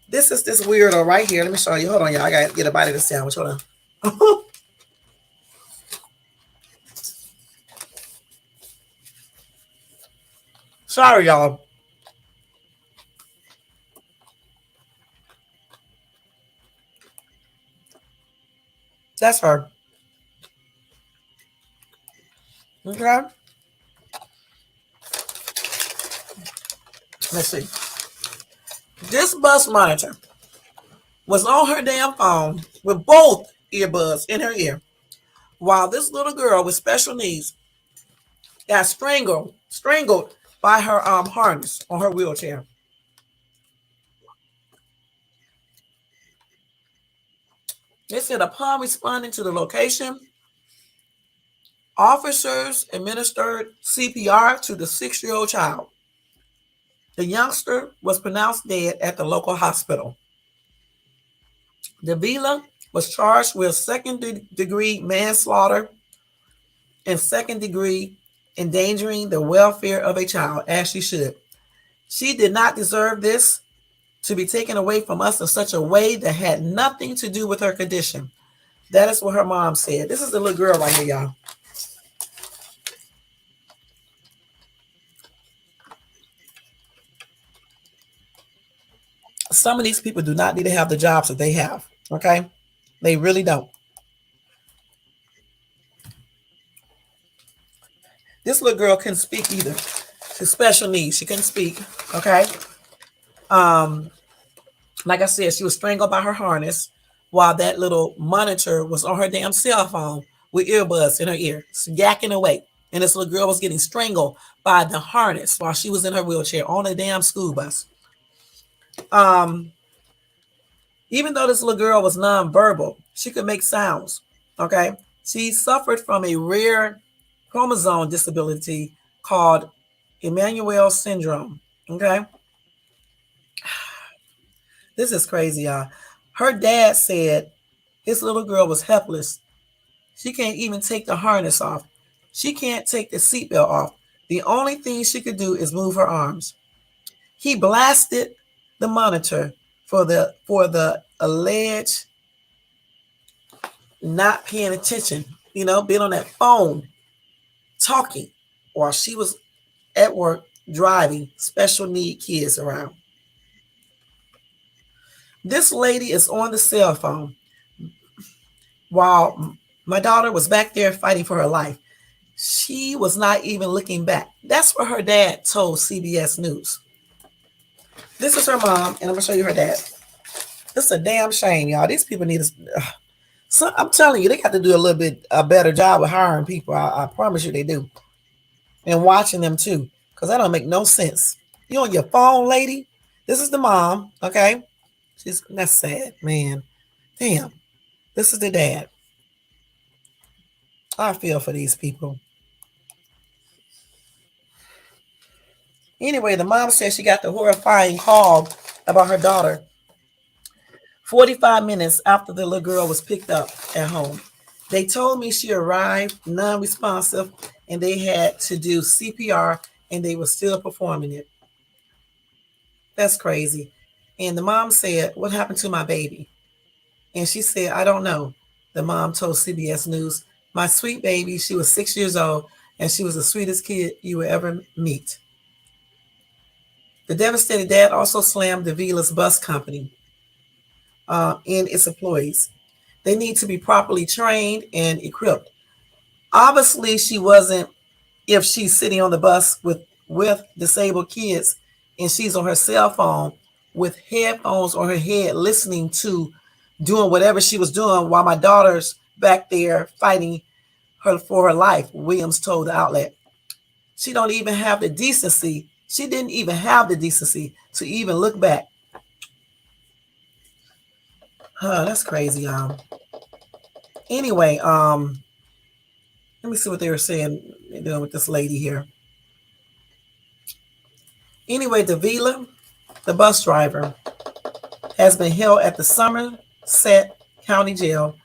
This is this weirdo right here. Let me show you. Hold on, y'all. I gotta get a bite of the sandwich. Hold on. Sorry, y'all. That's her. Okay. Let's see. This bus monitor was on her damn phone with both earbuds in her ear, while this little girl with special needs got strangled by her harness on her wheelchair. They said upon responding to the location, officers administered CPR to the 6-year-old child. The youngster was pronounced dead at the local hospital. Davila was charged with second-degree manslaughter and second-degree endangering the welfare of a child, as she should. She did not deserve this to be taken away from us in such a way that had nothing to do with her condition. That is what her mom said. This is the little girl right here, y'all. Some of these people do not need to have the jobs that they have. Okay? They really don't. This little girl couldn't speak either. She's special needs. She couldn't speak. Okay? Like I said, she was strangled by her harness while that little monitor was on her damn cell phone with earbuds in her ear, yakking away. And this little girl was getting strangled by the harness while she was in her wheelchair on a damn school bus. Even though this little girl was nonverbal, she could make sounds. Okay. She suffered from a rare chromosome disability called Emmanuel syndrome. Okay. This is crazy, y'all. Her dad said his little girl was helpless. She can't even take the harness off. She can't take the seatbelt off. The only thing she could do is move her arms. He blasted the monitor for the alleged not paying attention, being on that phone talking while she was at work driving special need kids around. This lady is on the cell phone while my daughter was back there fighting for her life. She was not even looking back. That's what her dad told CBS News. This is her mom, and I'm going to show you her dad. This is a damn shame, y'all. These people need to... So I'm telling you, they got to do a better job of hiring people. I promise you they do. And watching them, too. Because that don't make no sense. You on your phone, lady? This is the mom, okay? That's sad, man. Damn. This is the dad. I feel for these people. Anyway, the mom said she got the horrifying call about her daughter 45 minutes after the little girl was picked up at home. They told me she arrived non-responsive and they had to do CPR and they were still performing it. That's crazy. And the mom said, "What happened to my baby?" And she said, "I don't know." The mom told CBS News, "My sweet baby, she was 6 years old and she was the sweetest kid you will ever meet." The devastated dad also slammed the Vila's bus company and its employees. They need to be properly trained and equipped. Obviously, she wasn't. If she's sitting on the bus with disabled kids and she's on her cell phone with headphones on her head listening to doing whatever she was doing while my daughter's back there fighting her for her life, Williams told the outlet. She don't even have the decency. She didn't even have the decency to even look back. That's crazy, y'all. Anyway, let me see what they were saying they're doing with this lady here. Anyway, Davila, the bus driver, has been held at the Somerset County Jail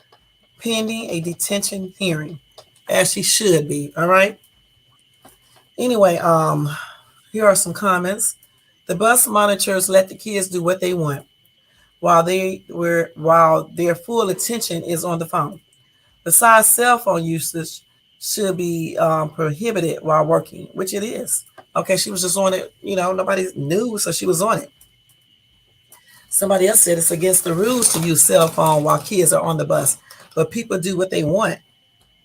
pending a detention hearing, as she should be. All right. Anyway, here are some comments. The bus monitors let the kids do what they want while their full attention is on the phone. Besides, cell phone usage should be prohibited while working, which it is. Okay, she was just on it. Nobody knew, so she was on it. Somebody else said it's against the rules to use cell phone while kids are on the bus, but people do what they want.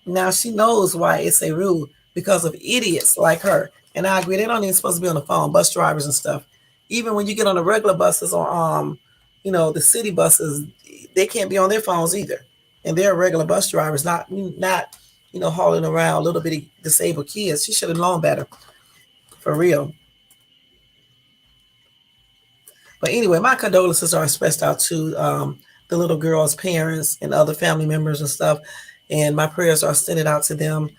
Now she knows why it's a rule because of idiots like her. And I agree, they don't even supposed to be on the phone, bus drivers and stuff. Even when you get on the regular buses or the city buses, they can't be on their phones either. And they're regular bus drivers, not hauling around little bitty disabled kids. She should have known better, for real. But anyway, my condolences are expressed out to the little girl's parents and other family members and stuff. And my prayers are extended out to them.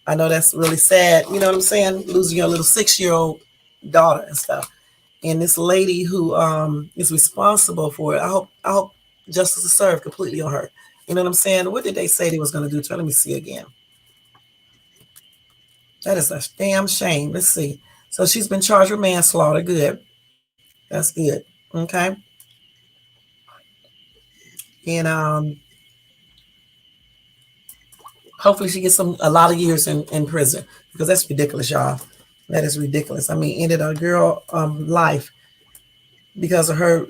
I know that's really sad. You know what I'm saying? Losing your little 6-year-old daughter and stuff. And this lady who is responsible for it, I hope justice is served completely on her. You know what I'm saying? What did they say they was going to do to her? Let me see again. That is a damn shame. Let's see. So she's been charged with manslaughter. Good. That's good. Okay. And hopefully she gets a lot of years in prison because that's ridiculous, y'all. That is ridiculous. I mean, ended a girl life because of her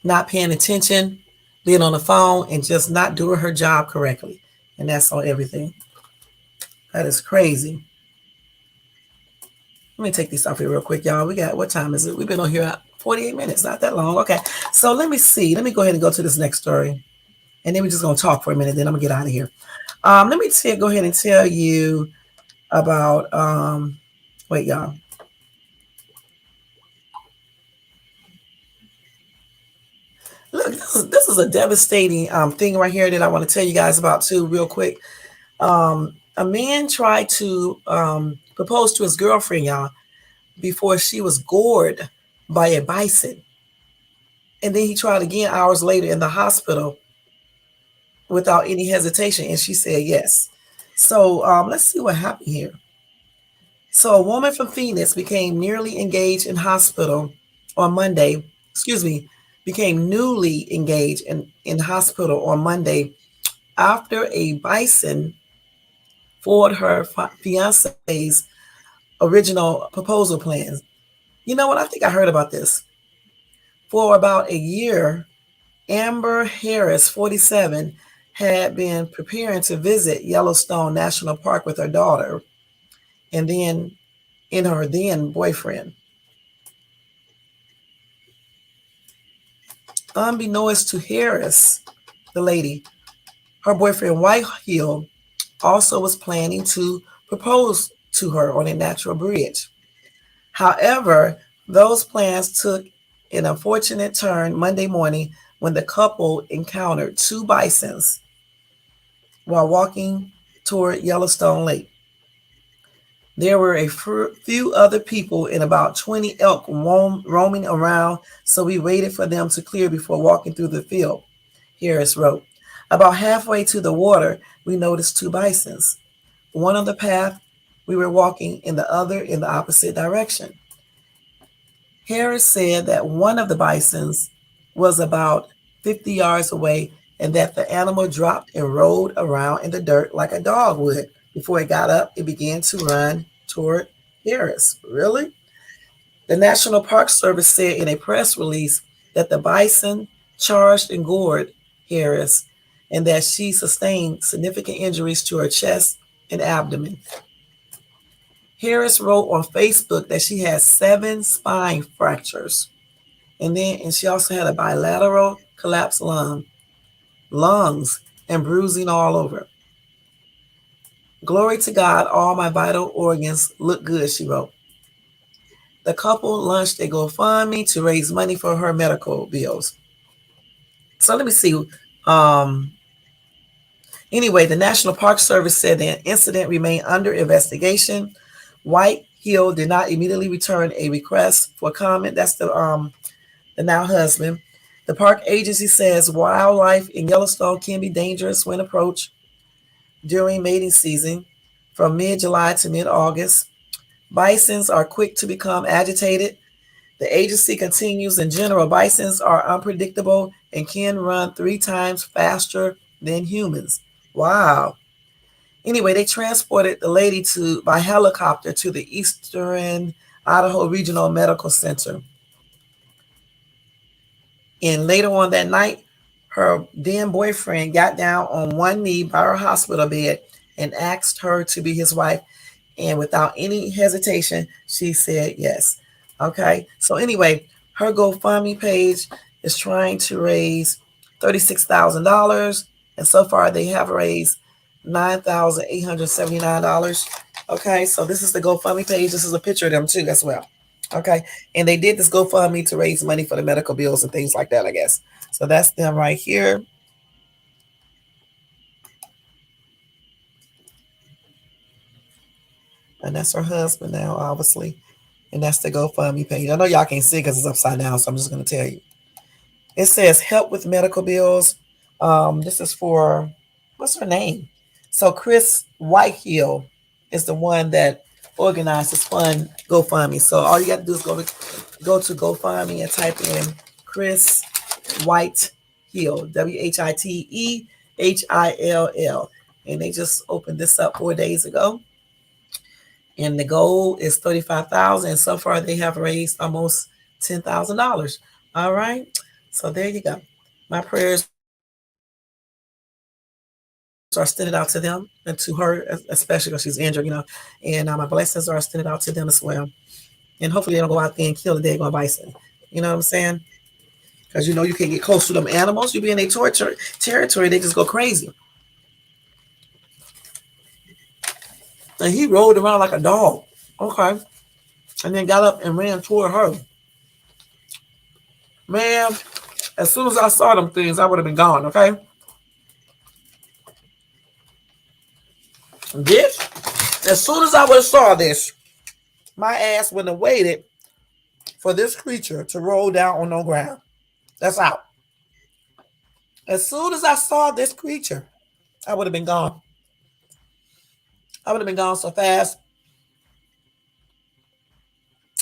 not paying attention, being on the phone, and just not doing her job correctly. And that's on everything. That is crazy. Let me take this off here real quick, y'all. What time is it? We've been on here 48 minutes, not that long. Okay. So let me see. Let me go ahead and go to this next story. And then we're just going to talk for a minute. Then I'm going to get out of here. Let me go ahead and tell you about, wait, y'all. Look, this is a devastating thing right here that I want to tell you guys about too, real quick. A man tried to propose to his girlfriend, y'all, before she was gored by a bison. And then he tried again hours later in the hospital without any hesitation, and she said yes. So let's see what happened here. So a woman from Phoenix became nearly engaged in hospital on Monday. Became newly engaged in hospital on Monday after a bison foiled her fiance's original proposal plans. You know what? I think I heard about this. For about a year, Amber Harris, 47, had been preparing to visit Yellowstone National Park with her daughter and then her then boyfriend. Unbeknownst to Harris, the lady, her boyfriend Whitehill also was planning to propose to her on a natural bridge. However, those plans took an unfortunate turn Monday morning when the couple encountered two bisons while walking toward Yellowstone Lake. There were a few other people and about 20 elk roaming around, so we waited for them to clear before walking through the field, Harris wrote. About halfway to the water, we noticed two bisons, one on the path we were walking and the other in the opposite direction. Harris said that one of the bisons was about 50 yards away and that the animal dropped and rolled around in the dirt like a dog would. Before it got up, it began to run toward Harris. Really? The National Park Service said in a press release that the bison charged and gored Harris and that she sustained significant injuries to her chest and abdomen. Harris wrote on Facebook that she had 7 spine fractures. And she also had a bilateral collapsed lungs, and bruising all over. Glory to God, all my vital organs look good, she wrote. The couple launched a GoFundMe to raise money for her medical bills. So let me see. Anyway, the National Park Service said the incident remained under investigation. White Hill did not immediately return a request for comment. That's the now husband. The park agency says wildlife in Yellowstone can be dangerous when approached during mating season from mid-July to mid-August. Bisons are quick to become agitated. The agency continues, in general, bisons are unpredictable and can run 3 times faster than humans. Wow. Anyway, they transported the lady by helicopter to the Eastern Idaho Regional Medical Center. And later on that night, her then boyfriend got down on one knee by her hospital bed and asked her to be his wife. And without any hesitation, she said yes. Okay. So anyway, her GoFundMe page is trying to raise $36,000. And so far they have raised $9,879. Okay. So this is the GoFundMe page. This is a picture of them too as well. Okay. And they did this GoFundMe to raise money for the medical bills and things like that, I guess. So that's them right here. And that's her husband now, obviously. And that's the GoFundMe page. I know y'all can't see it because it's upside down, so I'm just going to tell you. It says help with medical bills. This is for, what's her name? So Chris Whitehill is the one that organized this fund GoFundMe. So all you got to do is go to GoFundMe and type in Chris Whitehill, WHITEHILL. And they just opened this up 4 days ago. And the goal is $35,000. So far, they have raised almost $10,000. All right. So there you go. My prayers are extended out to them and to her, especially because she's injured, And my blessings are extended out to them as well. And hopefully, they don't go out there and kill the daggone bison. You know what I'm saying? Because you can't get close to them animals. You be in their territory, they just go crazy. And he rolled around like a dog. Okay. And then got up and ran toward her. Man, as soon as I saw them things, I would have been gone, okay? This, as soon as I would have saw this, my ass wouldn't have waited for this creature to roll down on the ground. That's out. As soon as I saw this creature, I would have been gone. I would have been gone so fast.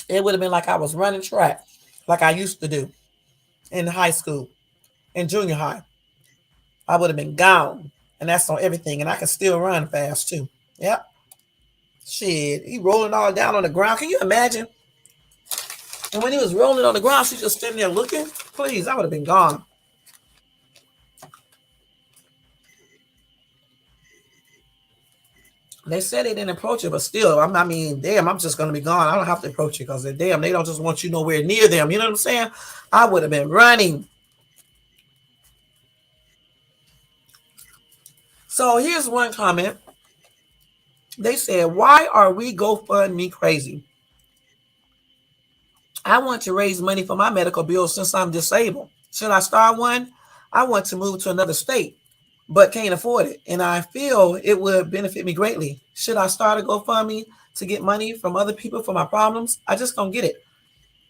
It would have been like I was running track, like I used to do in high school, in junior high. I would have been gone. And that's on everything. And I can still run fast too. Yep. Shit. He rolling all down on the ground. Can you imagine? And when he was rolling on the ground, she just standing there looking. Please, I would have been gone. They said they didn't approach it, but still, I'm just going to be gone. I don't have to approach it because they don't just want you nowhere near them. You know what I'm saying? I would have been running. So here's one comment. They said, why are we GoFundMe crazy? I want to raise money for my medical bills since I'm disabled. Should I start one? I want to move to another state, but can't afford it. And I feel it would benefit me greatly. Should I start a GoFundMe to get money from other people for my problems? I just don't get it.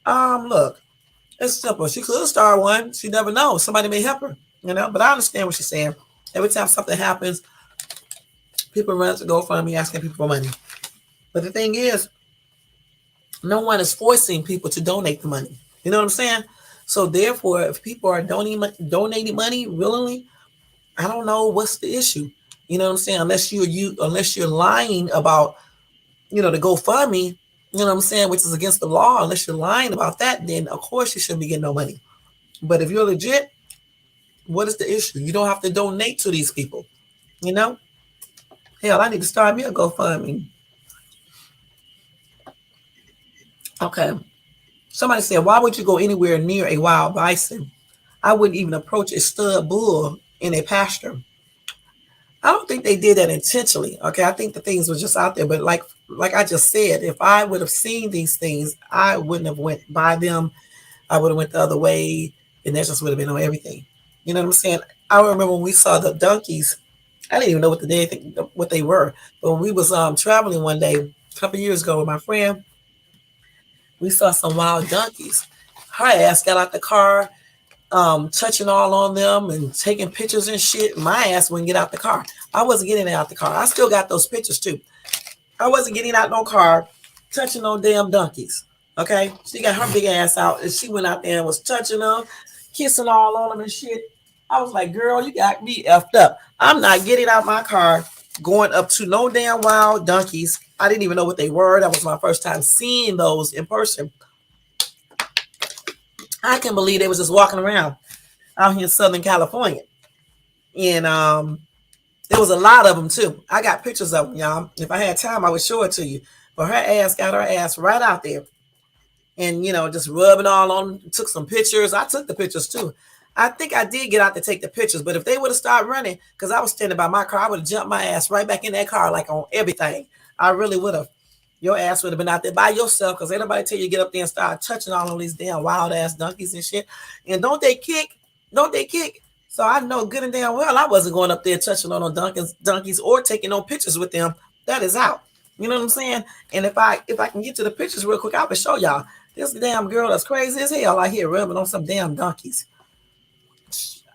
Look, it's simple. She could start one. She never knows. Somebody may help her, But I understand what she's saying. Every time something happens, people run to GoFundMe asking people for money. But the thing is, no one is forcing people to donate the money. You know what I'm saying? So therefore, if people are donating money willingly, I don't know what's the issue. You know what I'm saying? Unless you're lying about, the GoFundMe, you know what I'm saying, which is against the law. Unless you're lying about that, then of course you shouldn't be getting no money. But if you're legit, what is the issue? You don't have to donate to these people. You know? Hell, I need to start me a GoFundMe. Okay. Somebody said, why would you go anywhere near a wild bison? I wouldn't even approach a stud bull in a pasture. I don't think they did that intentionally. Okay, I think the things were just out there. But like I just said, if I would have seen these things, I wouldn't have went by them. I would have went the other way, and that just would have been on everything. You know what I'm saying? I remember when we saw the donkeys. I didn't even know what they were. But when we was traveling one day a couple years ago with my friend, we saw some wild donkeys. Her ass got out the car, touching all on them and taking pictures and shit. My ass wouldn't get out the car. I wasn't getting out the car. I still got those pictures too. I wasn't getting out no car, touching no damn donkeys. Okay, she got her big ass out and she went out there and was touching them, kissing all on them and shit. I was like, girl, you got me effed up. I'm not getting out my car, going up to no damn wild donkeys. I didn't even know what they were. That was my first time seeing those in person. I can't believe they was just walking around out here in Southern California. And there was a lot of them too. I got pictures of them, y'all. If I had time, I would show it to you. But her ass got her ass right out there. And, just rubbing all on them. Took some pictures. I took the pictures too. I think I did get out to take the pictures. But if they would have started running, because I was standing by my car, I would have jumped my ass right back in that car like on everything. I really would have. Your ass would have been out there by yourself because ain't nobody tell you to get up there and start touching all of these damn wild ass donkeys and shit. And don't they kick? Don't they kick? So I know good and damn well I wasn't going up there touching on donkeys or taking no pictures with them. That is out. You know what I'm saying? And if I can get to the pictures real quick, I will show y'all. This damn girl that's crazy as hell out here rubbing on some damn donkeys.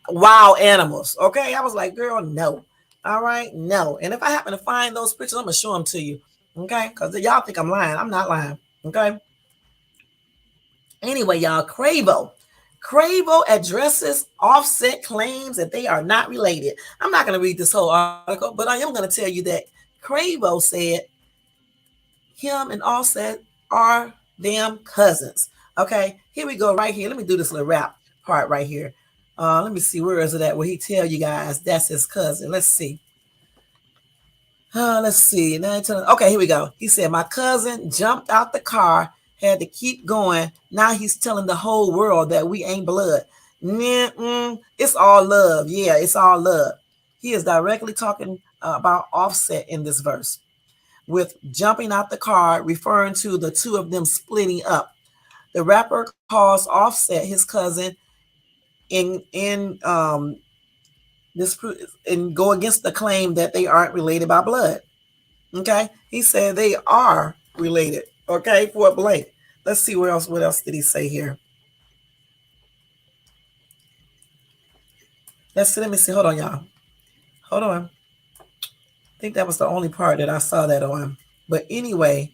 Wild animals. Okay. I was like, girl, no. All right, no. And if I happen to find those pictures, I'm gonna show them to you. Okay, because y'all think I'm lying. I'm not lying. Okay. Anyway, y'all, Cravo addresses Offset claims that they are not related. I'm not going to read this whole article, but I am going to tell you that Cravo said him and Offset are damn cousins. Okay, here we go right here. Let me do this little rap part right here. Let me see, where is it at? Where he tell you guys that's his cousin. Let's see. Let's see. Okay, here we go. He said, my cousin jumped out the car, had to keep going. Now he's telling the whole world that we ain't blood. It's all love. Yeah, it's all love. He is directly talking about Offset in this verse, with jumping out the car, referring to the two of them splitting up. The rapper calls Offset his cousin in this and go against the claim that they aren't related by blood. Okay, he said they are related. Okay, for blank. Let's see what else did he say here? Let me see. Hold on, y'all. Hold on. I think that was the only part that I saw that on. But anyway,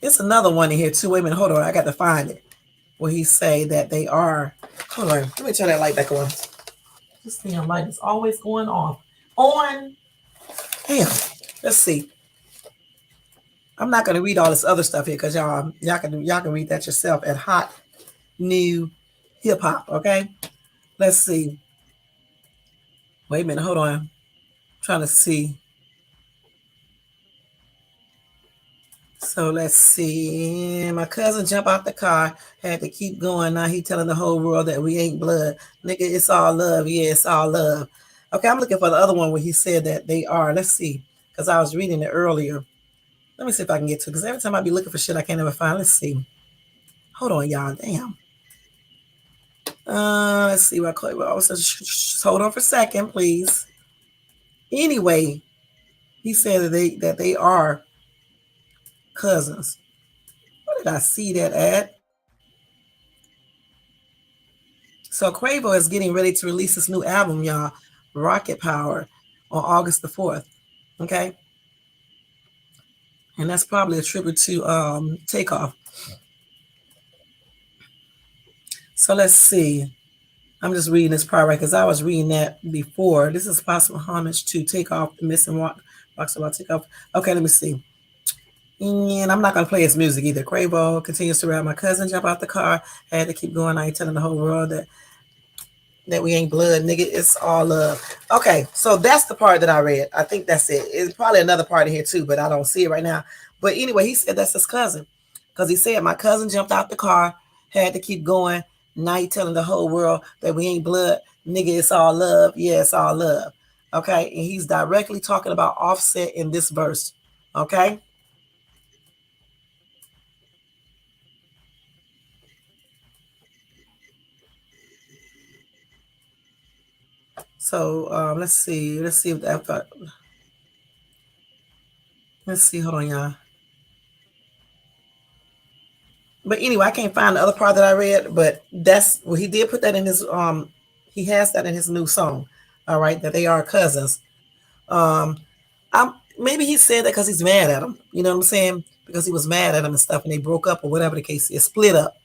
it's another one in here too. Wait a minute. Hold on. I got to find it. Where he say that they are. Hold on. Let me turn that light back on. This damn light is always going off. On. Damn. Let's see. I'm not going to read all this other stuff here because y'all can read that yourself at Hot New Hip Hop. Okay. Let's see. Wait a minute. Hold on. I'm trying to see. So let's see. My cousin jumped out the car, had to keep going. Now he telling the whole world that we ain't blood. Nigga, it's all love. Yeah, it's all love. Okay, I'm looking for the other one where he said that they are. Let's see. Because I was reading it earlier. Let me see if I can get to it. Because every time I be looking for shit, I can't ever find. Let's see. Hold on, y'all. Damn. Let's see what Clay. Well, just hold on for a second, please. Anyway, he said that they are cousins. Where did I see that at? So Quavo is getting ready to release his new album, y'all, Rocket Power, on August the 4th. Okay. And that's probably a tribute to Takeoff. So let's see. I'm just reading this part right because I was reading that before. This is possible homage to Takeoff, the missing rocks about Takeoff. Okay, let me see. And I'm not gonna play his music either. Quavo continues to rap. My cousin jump out the car. I had to keep going. I ain't telling the whole world that we ain't blood, nigga. It's all love. Okay, so that's the part that I read. I think that's it. It's probably another part in here too, but I don't see it right now. But anyway, he said that's his cousin. Because he said my cousin jumped out the car, had to keep going. Now he telling the whole world that we ain't blood, nigga. It's all love. Yeah, it's all love. Okay, and he's directly talking about Offset in this verse. Okay. So let's see. Let's see if that. Let's see. Hold on, y'all. But anyway, I can't find the other part that I read. But that's well, he did put that in his he has that in his new song. All right, that they are cousins. Um, I'm maybe he said that because he's mad at him. You know what I'm saying? Because he was mad at him and stuff, and they broke up or whatever the case is, split up.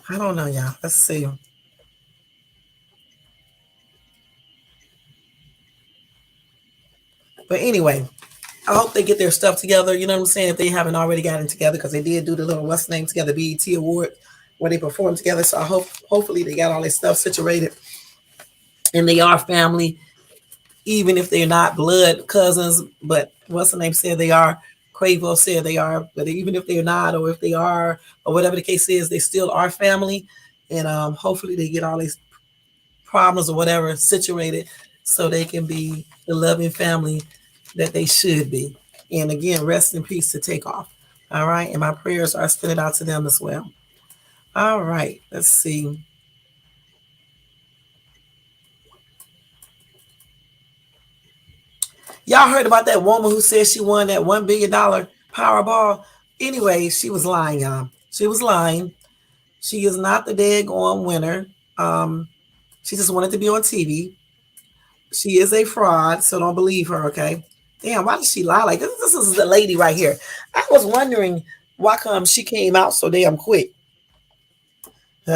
I don't know, y'all. Let's see. But anyway, I hope they get their stuff together. You know what I'm saying? If they haven't already gotten together, because they did do the little what's name together, BET Award, where they performed together. So I hopefully they got all their stuff situated, and they are family, even if they're not blood cousins. But what's the name said they are. Quavo said they are, but even if they're not, or if they are, or whatever the case is, they still are family. And hopefully they get all these problems or whatever situated so they can be the loving family that they should be. And again, rest in peace to Takeoff. All right. And my prayers are extended out to them as well. All right. Let's see. Y'all heard about that woman who said she won that $1 billion Powerball? Anyway, she was lying, y'all. She was lying. She is not the daggone winner. She just wanted to be on TV. She is a fraud, so don't believe her, okay? Damn, why did she lie like this? This is the lady right here. I was wondering why come she came out so damn quick. This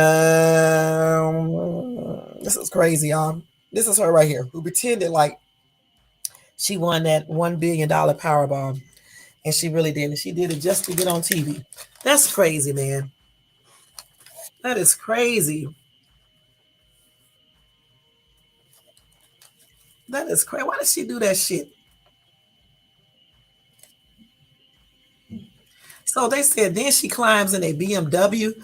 is crazy, y'all. This is her right here who pretended like she won that $1 billion Powerball, and she really didn't. She did it just to get on TV. That's crazy, man. That is crazy. That is crazy. Why did she do that shit? So they said then she climbs in a BMW.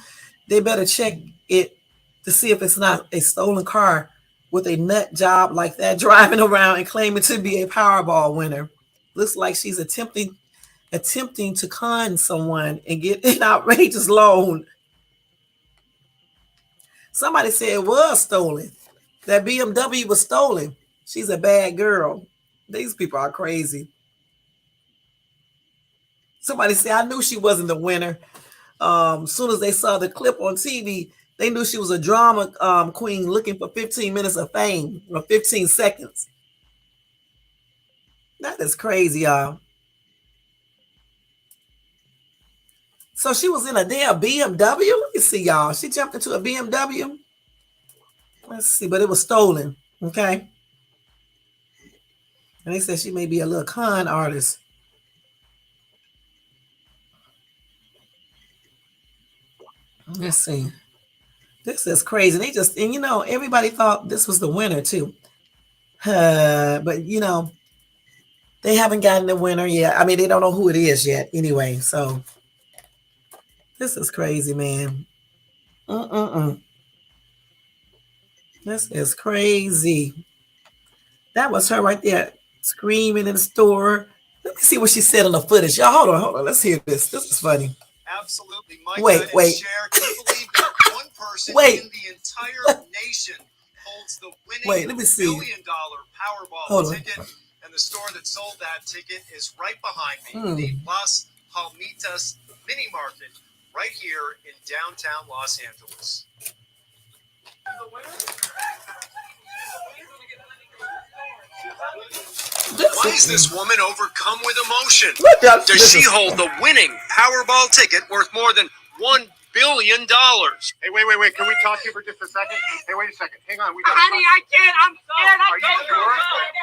They better check it to see if it's not a stolen car with a nut job like that driving around and claiming to be a Powerball winner. Looks like she's attempting to con someone and get an outrageous loan. Somebody said it was stolen. That BMW was stolen. She's a bad girl. These people are crazy. Somebody said, I knew she wasn't the winner. Soon as they saw the clip on TV, they knew she was a drama queen looking for 15 minutes of fame or 15 seconds. That is crazy, y'all. So she was in a damn BMW. Let me see, y'all. She jumped into a BMW. Let's see, but it was stolen. Okay. And they said she may be a little con artist. Let's see. This is crazy. They just, and you know, everybody thought this was the winner too. But you know, they haven't gotten the winner yet. I mean, they don't know who it is yet anyway. So this is crazy, man. This is crazy. That was her right there screaming in the store. Let me see what she said on the footage. Y'all, hold on. Let's hear this. This is funny. Absolutely. Wait. Share. Can you believe that one person Wait. in the entire nation holds the winning Wait, let me see. $1 million Powerball Hold on. ticket, and the store that sold that ticket is right behind me, the Las Palmitas Mini Market, right here in downtown Los Angeles. Why is this woman overcome with emotion? Does she hold the winning Powerball ticket worth more than $1 billion? Hey, wait. Can we talk to you for just a second? Hey, wait a second. Hang on. Honey, I can't. I'm scared. Are you sure?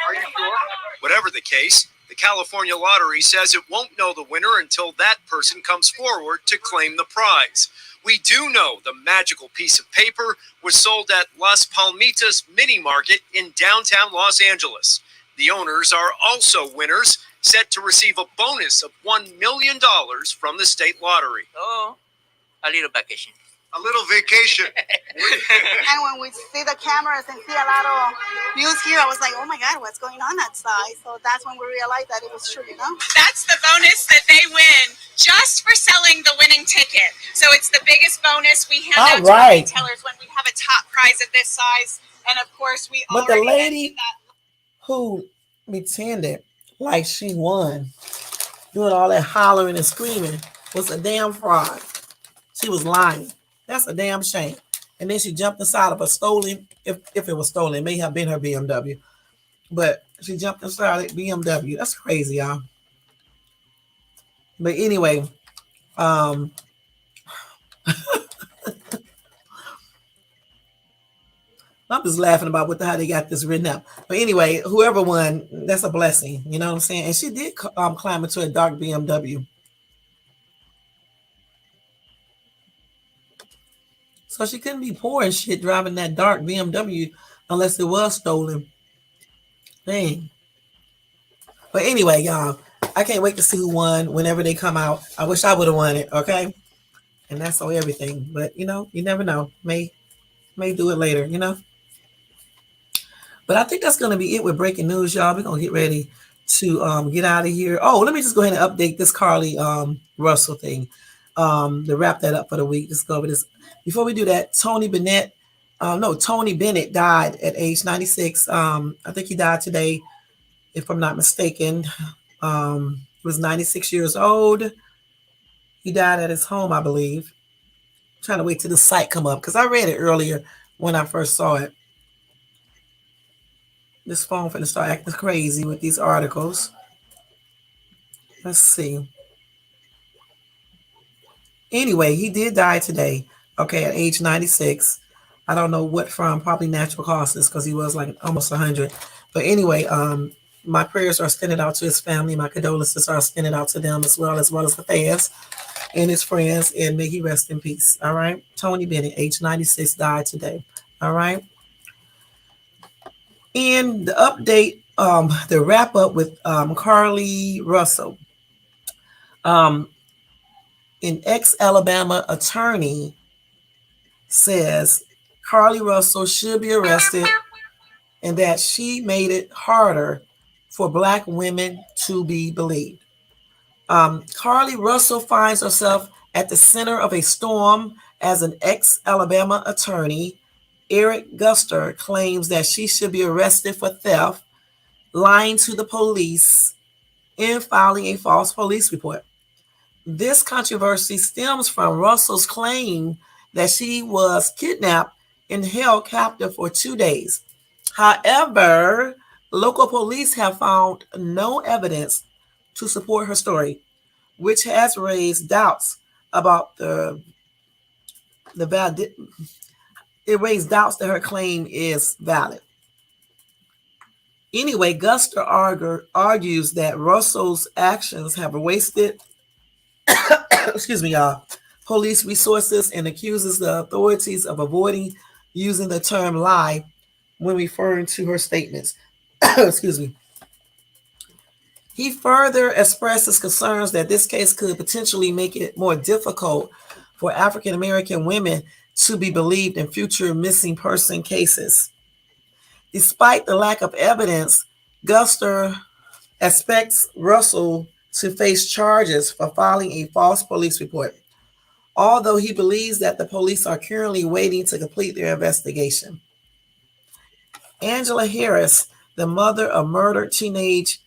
Are you sure? Whatever the case, the California Lottery says it won't know the winner until that person comes forward to claim the prize. We do know the magical piece of paper was sold at Las Palmitas Mini Market in downtown Los Angeles. The owners are also winners, set to receive a bonus of $1 million from the state lottery. Oh, a little vacation. A little vacation. And when we see the cameras and see a lot of news here, I was like, oh my God, what's going on outside? So that's when we realized that it was true, That's the bonus that they win just for selling the winning ticket. So it's the biggest bonus we hand out to our retailers when we have a top prize of this size. And of course, we But the already lady that. who pretended like she won, doing all that hollering and screaming, was a damn fraud. She was lying. That's a damn shame. And then she jumped inside of a stolen, if it was stolen, it may have been her BMW. But she jumped inside a BMW. That's crazy, y'all. But anyway, I'm just laughing about how they got this written up. But anyway, whoever won, that's a blessing. You know what I'm saying? And she did climb into a dark BMW. So she couldn't be poor and shit driving that dark BMW unless it was stolen. Dang. But anyway, y'all, I can't wait to see who won whenever they come out. I wish I would have won it, okay? And that's on everything. But, you never know. May do it later, But I think that's going to be it with breaking news, y'all. We're going to get ready to get out of here. Oh, let me just go ahead and update this Carlee Russell thing to wrap that up for the week. Let's go over this. Before we do that, Tony Bennett died at age 96. I think he died today, if I'm not mistaken. He was 96 years old. He died at his home, I believe. I'm trying to wait till the site come up because I read it earlier when I first saw it. This phone finna start acting crazy with these articles. Let's see. Anyway, he did die today. Okay, at age 96. I don't know what from, probably natural causes because he was like almost 100. But anyway, my prayers are extended out to his family. My condolences are extended out to them as well as the fans and his friends. And may he rest in peace. All right. Tony Bennett, age 96, died today. All right. And the update, the wrap up with Carlee Russell. An ex-Alabama attorney says Carlee Russell should be arrested and that she made it harder for Black women to be believed. Carlee Russell finds herself at the center of a storm as an ex-Alabama attorney. Eric Guster claims that she should be arrested for theft, lying to the police, and filing a false police report. This controversy stems from Russell's claim that she was kidnapped and held captive for 2 days. However, local police have found no evidence to support her story, which has raised doubts about it raised doubts that her claim is valid. Anyway, Guster argues that Russell's actions have wasted excuse me, y'all, police resources and accuses the authorities of avoiding using the term lie when referring to her statements. Excuse me. He further expresses concerns that this case could potentially make it more difficult for African American women to be believed in future missing person cases. Despite the lack of evidence, Guster expects Russell to face charges for filing a false police report. although he believes that the police are currently waiting to complete their investigation. Angela Harris, the mother of murdered teenage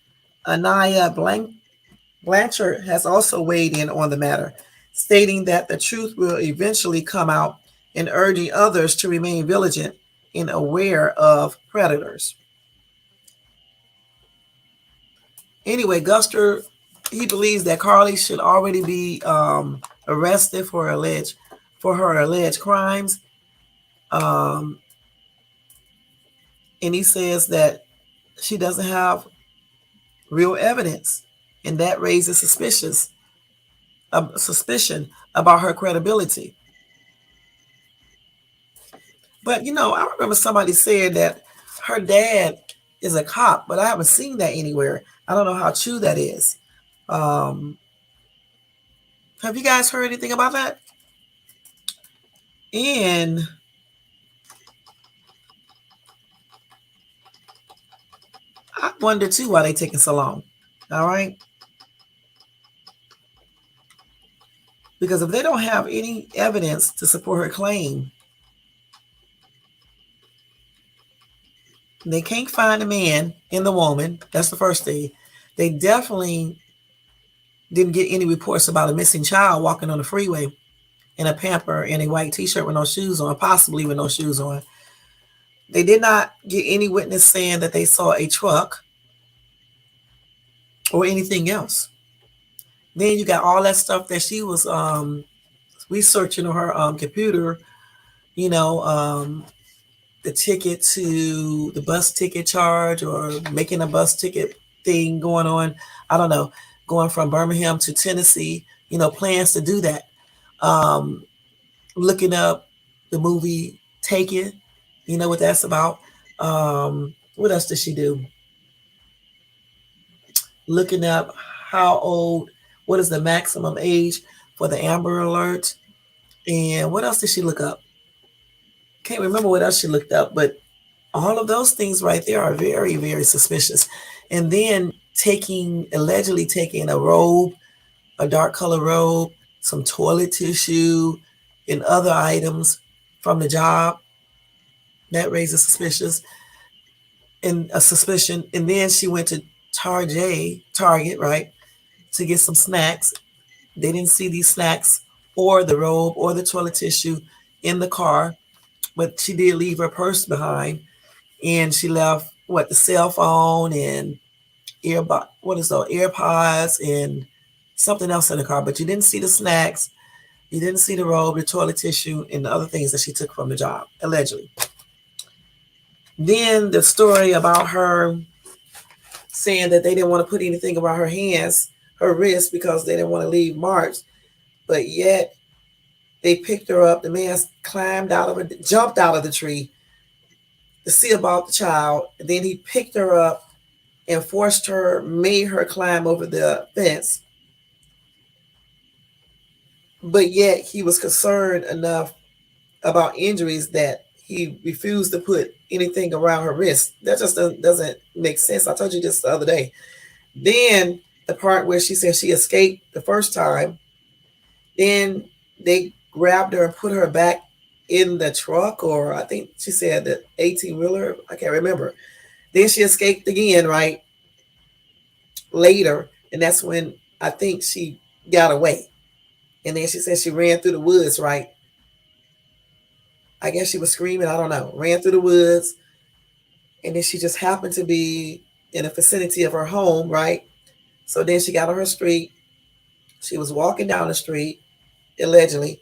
Anaya Blanchard, has also weighed in on the matter, stating that the truth will eventually come out and urging others to remain vigilant and aware of predators. Anyway, Guster, he believes that Carlee should already be arrested for her alleged crimes. And he says that she doesn't have real evidence, and that raises suspicion about her credibility. But I remember somebody said that her dad is a cop, but I haven't seen that anywhere. I don't know how true that is. Have you guys heard anything about that? And I wonder too why they taking so long. All right. Because if they don't have any evidence to support her claim, they can't find the man and the woman. That's the first thing. They definitely didn't get any reports about a missing child walking on the freeway in a pamper and a white t-shirt with no shoes on, possibly with no shoes on. They did not get any witness saying that they saw a truck or anything else. Then you got all that stuff that she was researching on her computer, the ticket to the bus ticket charge or making a bus ticket thing going on. I don't know, going from Birmingham to Tennessee, plans to do that. Looking up the movie Take It, you know what that's about. What else did she do? Looking up what is the maximum age for the Amber Alert. And what else did she look up? Can't remember what else she looked up, but all of those things right there are very, very suspicious. And then allegedly taking a robe, a dark color robe, some toilet tissue, and other items from the job. That raises suspicion. And then she went to Target, right, to get some snacks. They didn't see these snacks or the robe or the toilet tissue in the car, but she did leave her purse behind, and she left the cell phone and AirPods and something else in the car. But you didn't see the snacks, you didn't see the robe, the toilet tissue, and the other things that she took from the job, allegedly. Then the story about her saying that they didn't want to put anything around her hands, her wrist, because they didn't want to leave marks, but yet they picked her up. The man jumped out of the tree to see about the child. And then he picked her up and made her climb over the fence. But yet he was concerned enough about injuries that he refused to put anything around her wrist. That just doesn't make sense. I told you this the other day. Then the part where she said she escaped the first time, then they grabbed her and put her back in the truck, or I think she said the 18-wheeler. I can't remember. Then she escaped again, right? Later, and that's when I think she got away. And then she said she ran through the woods, right? I guess she was screaming, I don't know. Ran through the woods, and then she just happened to be in the vicinity of her home, right? So then she got on her street. She was walking down the street, allegedly.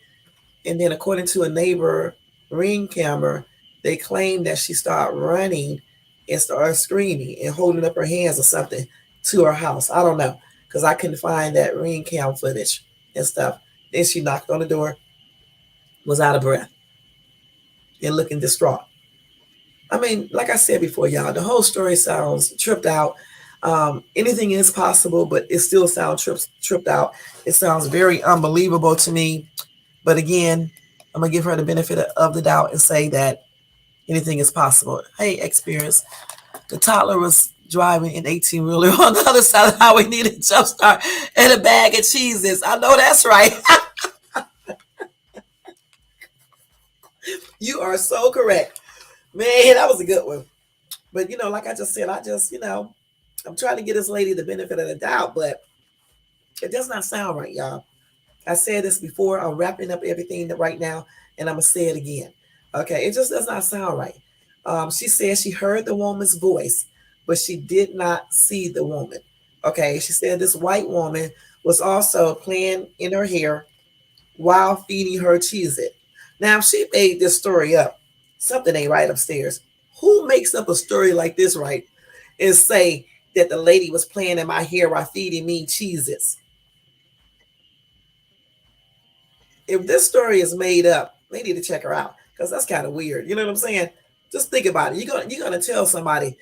And then according to a neighbor ring camera, they claimed that she started running and started screaming and holding up her hands or something to her house. I don't know, because I couldn't find that ring cam footage and stuff. Then she knocked on the door, was out of breath, and looking distraught. I mean, like I said before, y'all, the whole story sounds tripped out. Anything is possible, but it still sounds tripped out. It sounds very unbelievable to me. But again, I'm going to give her the benefit of the doubt and say that anything is possible. Hey, experience. The toddler was driving an 18-wheeler on the other side of the highway, needed a jump start and a bag of cheeses. I know that's right. You are so correct. Man, that was a good one. But like I just said, I'm trying to get this lady the benefit of the doubt, but it does not sound right, y'all. I said this before. I'm wrapping up everything right now, and I'm gonna say it again. Okay, it just does not sound right. She said she heard the woman's voice, but she did not see the woman. Okay, she said this white woman was also playing in her hair while feeding her Cheez-It. Now, if she made this story up, something ain't right upstairs. Who makes up a story like this, right, and say that the lady was playing in my hair while feeding me Cheez-Its? If this story is made up, they need to check her out because that's kind of weird. You know what I'm saying? Just think about it. You're gonna tell somebody,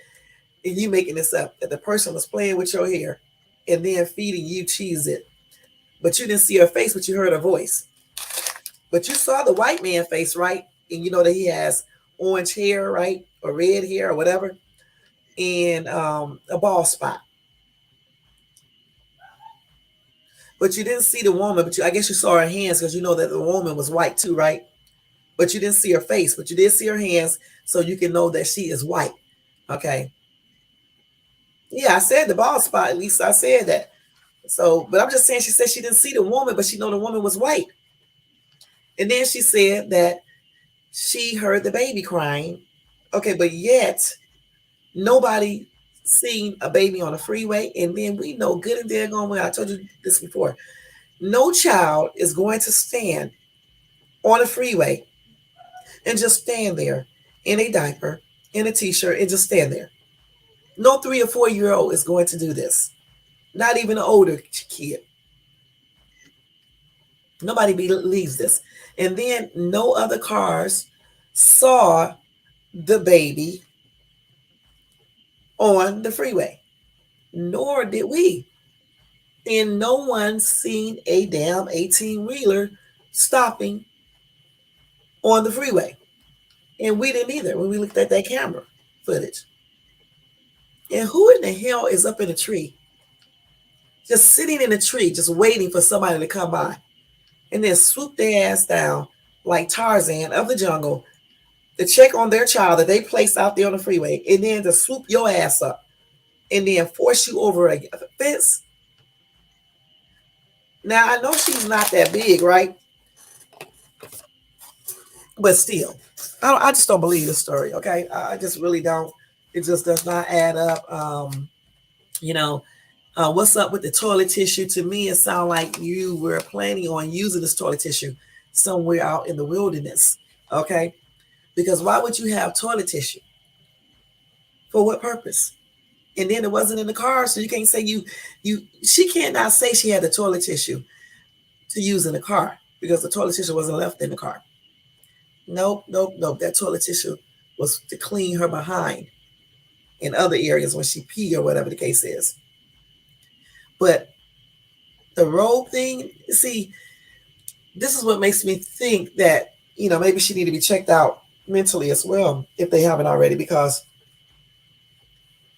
and you making this up, that the person was playing with your hair and then feeding you Cheez-It, but you didn't see her face, but you heard her voice. But you saw the white man face, right? And you know that he has orange hair, right? Or red hair or whatever, and a bald spot. But you didn't see the woman, but I guess you saw her hands because you know that the woman was white too, right? But you didn't see her face, but you did see her hands, so you can know that she is white. Okay. Yeah, I said the bald spot, at least I said that. So, but I'm just saying, she said she didn't see the woman, but she know the woman was white. And then she said that she heard the baby crying. Okay, but yet nobody seen a baby on a freeway. And then we know good and daggone well, I told you this before, no child is going to stand on a freeway and just stand there in a diaper, in a t-shirt, and just stand there. No 3 or 4 year old is going to do this. Not even an older kid. Nobody believes this. And then no other cars saw the baby on the freeway, nor did we. And no one seen a damn 18-wheeler stopping on the freeway. And we didn't either when we looked at that camera footage. And who in the hell is up in a tree, just sitting in a tree, just waiting for somebody to come by and then swoop their ass down like Tarzan of the jungle to check on their child that they placed out there on the freeway, and then to swoop your ass up and then force you over a fence? Now, I know she's not that big, right? But still, I just don't believe this story, okay? I just really don't. It just does not add up. What's up with the toilet tissue? To me, it sounds like you were planning on using this toilet tissue somewhere out in the wilderness, okay? Because why would you have toilet tissue? For what purpose? And then it wasn't in the car, so you can't say she cannot say she had the toilet tissue to use in the car because the toilet tissue wasn't left in the car. Nope. That toilet tissue was to clean her behind in other areas when she pee or whatever the case is. But the robe thing, see, this is what makes me think that, maybe she need to be checked out mentally as well, if they haven't already, because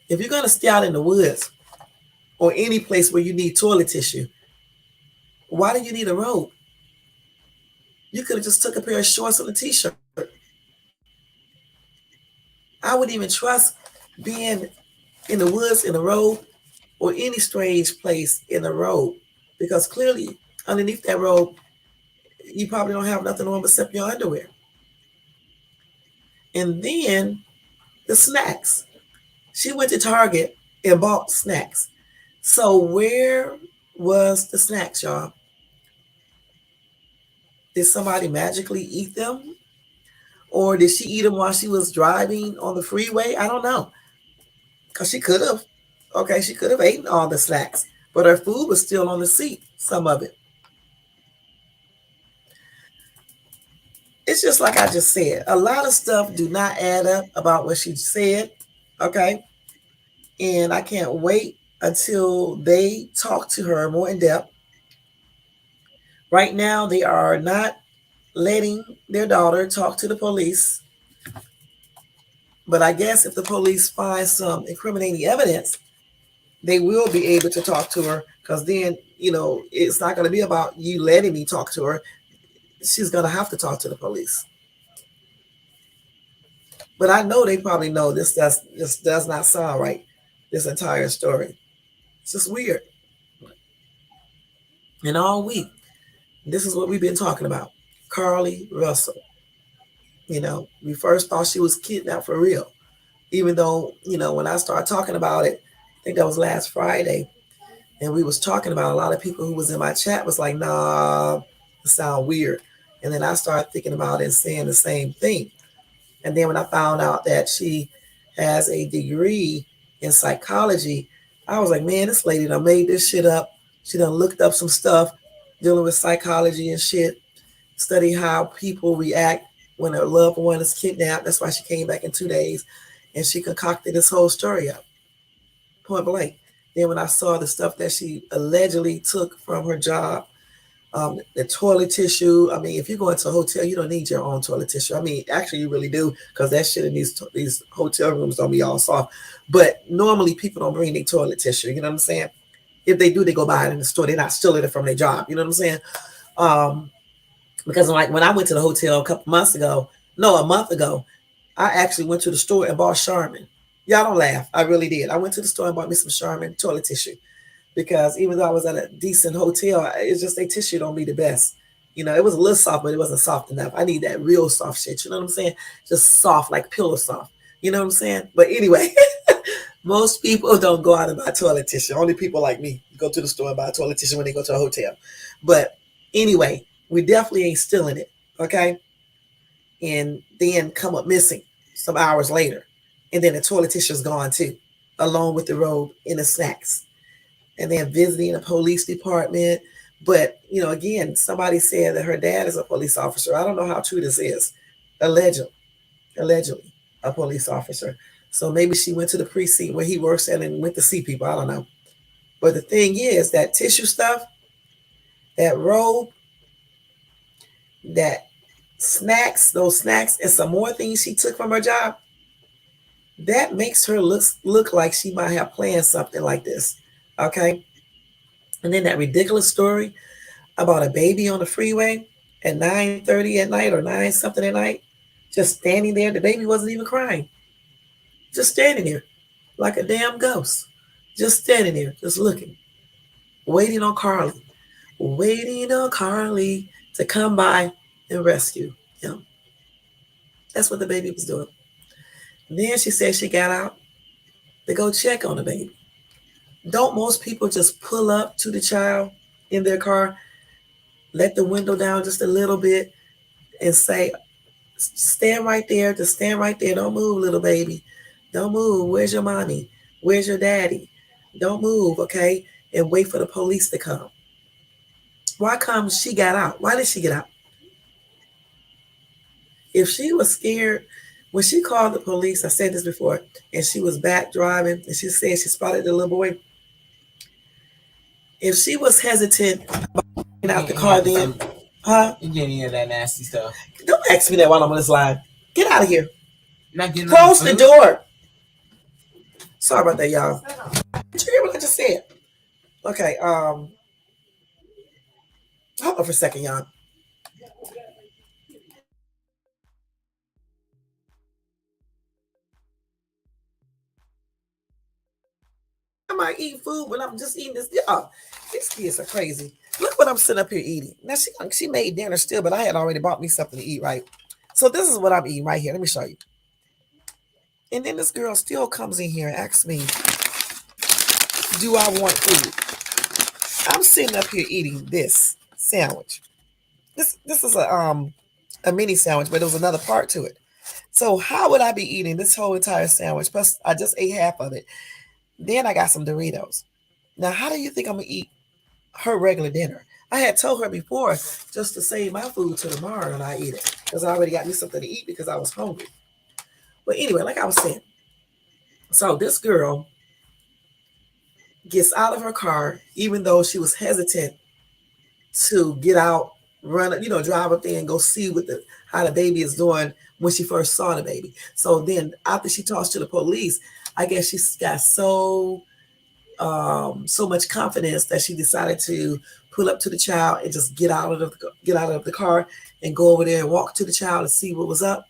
if you're going to stay out in the woods or any place where you need toilet tissue, why do you need a robe? You could have just took a pair of shorts and a t-shirt. I wouldn't even trust being in the woods in a robe or any strange place in a robe, because clearly underneath that robe, you probably don't have nothing on except your underwear. And then the snacks. She went to Target and bought snacks. So where was the snacks, y'all? Did somebody magically eat them? Or did she eat them while she was driving on the freeway? I don't know. Because she could have. Okay, she could have eaten all the snacks. But her food was still on the seat, some of it. It's just like I just said. A lot of stuff do not add up about what she said. Okay? And I can't wait until they talk to her more in depth. Right now, they are not letting their daughter talk to the police. But I guess if the police find some incriminating evidence, they will be able to talk to her, because then, it's not going to be about you letting me talk to her. She's going to have to talk to the police. But I know they probably know this does not sound right. This entire story. It's just weird. And all week, this is what we've been talking about. Carlee Russell. We first thought she was kidnapped for real. Even though, when I started talking about it, I think that was last Friday, and we was talking about, a lot of people who was in my chat was like, nah, it sound weird. And then I started thinking about it and saying the same thing. And then when I found out that she has a degree in psychology, I was like, man, this lady done made this shit up. She done looked up some stuff dealing with psychology and shit, study how people react when a loved one is kidnapped. That's why she came back in 2 days, and she concocted this whole story up, point blank. Then when I saw the stuff that she allegedly took from her job, the toilet tissue. I mean, if you go into a hotel, you don't need your own toilet tissue. I mean, actually, you really do, because that shit in these hotel rooms don't be all soft. But normally, people don't bring their toilet tissue. You know what I'm saying? If they do, they go buy it in the store. They're not stealing it from their job. You know what I'm saying? Because like when I went to the hotel a month ago, I actually went to the store and bought Charmin. Y'all don't laugh. I really did. I went to the store and bought me some Charmin toilet tissue, because even though I was at a decent hotel, it's just their tissue don't be the best. It was a little soft, but it wasn't soft enough. I need that real soft shit. You know what I'm saying? Just soft, like pillow soft. You know what I'm saying? But anyway, most people don't go out and buy toilet tissue. Only people like me go to the store and buy toilet tissue when they go to a hotel. But anyway, we definitely ain't stealing it, okay? And then come up missing some hours later. And then the toilet tissue is gone too, along with the robe and the snacks. And then visiting a police department. But, again, somebody said that her dad is a police officer. I don't know how true this is. Allegedly a police officer. So maybe she went to the precinct where he works at and went to see people. I don't know. But the thing is, that tissue stuff, that robe, that those snacks, and some more things she took from her job, that makes her look like she might have planned something like this. Okay? And then that ridiculous story about a baby on the freeway at 9:30 at night, or 9 something at night, just standing there. The baby wasn't even crying. Just standing there like a damn ghost. Just standing there, just looking, waiting on Carlee to come by and rescue him. That's what the baby was doing. And then she said she got out to go check on the baby. Don't most people just pull up to the child in their car, let the window down just a little bit, and say, stand right there, just stand right there. Don't move, little baby. Don't move. Where's your mommy? Where's your daddy? Don't move, okay? And wait for the police to come. Why come she got out? Why did she get out? If she was scared, when she called the police, I said this before, and she was back driving, and she said she spotted the little boy. If she was hesitant about getting out the car then, You can't hear that nasty stuff. Don't ask me that while I'm on this line. Get out of here. Not getting Close the door. Sorry about that, y'all. Did you hear what I just said? Okay, hold on for a second, y'all. I might eat food when I'm just eating this. Oh, these kids are crazy. Look what I'm sitting up here eating. Now, she made dinner still, but I had already bought me something to eat, right? So this is what I'm eating right here. Let me show you. And then this girl still comes in here and asks me, do I want food? I'm sitting up here eating this sandwich. This is a mini sandwich, but there was another part to it. So how would I be eating this whole entire sandwich? Plus, I just ate half of it. Then I got some Doritos. Now, how do you think I'm going to eat her regular dinner? I had told her before just to save my food till tomorrow and I eat it, because I already got me something to eat because I was hungry. But anyway, like I was saying, so this girl gets out of her car, even though she was hesitant to get out, run, drive up there and go see how the baby is doing when she first saw the baby. So then after she talks to the police, I guess she got so much confidence that she decided to pull up to the child and just get out of the car and go over there and walk to the child and see what was up.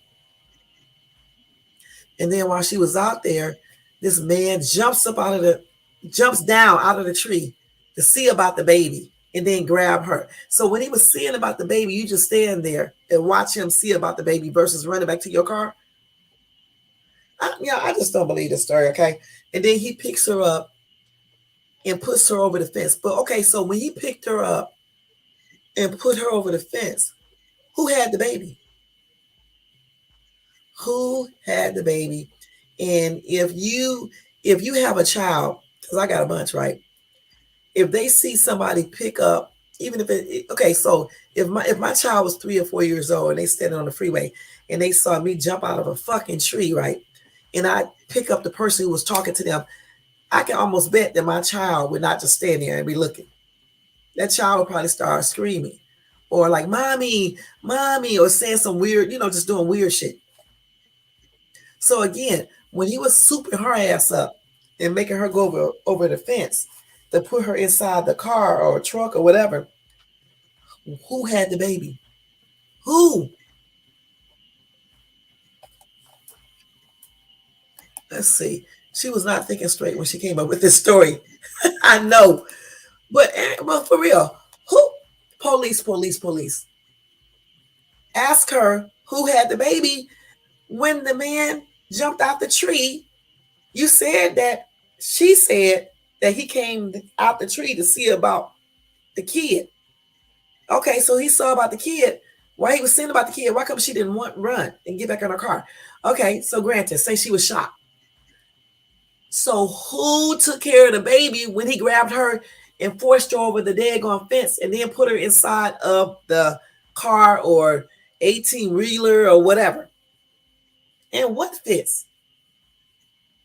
And then while she was out there, this man jumps down out of the tree to see about the baby and then grab her. So when he was seeing about the baby, you just stand there and watch him see about the baby versus running back to your car. I just don't believe this story, okay? And then he picks her up and puts her over the fence. But okay, so when he picked her up and put her over the fence, who had the baby? Who had the baby? And if you have a child, because I got a bunch, right? If they see somebody pick up, even if okay, so if my child was 3 or 4 years old and they standing on the freeway and they saw me jump out of a fucking tree, right? And I pick up the person who was talking to them, I can almost bet that my child would not just stand there and be looking. That child would probably start screaming or like, mommy, or saying some weird, just doing weird shit. So again, when he was souping her ass up and making her go over the fence to put her inside the car or truck or whatever, who had the baby? Who? Let's see. She was not thinking straight when she came up with this story. I know. But for real, who? Police. Ask her who had the baby when the man jumped out the tree. You said that she said that he came out the tree to see about the kid. Okay, so he saw about the kid. While he was seeing about the kid, why come she didn't run and get back in her car? Okay, so granted, say she was shot. So who took care of the baby when he grabbed her and forced her over the daggone fence and then put her inside of the car or 18-wheeler or whatever? And what fence?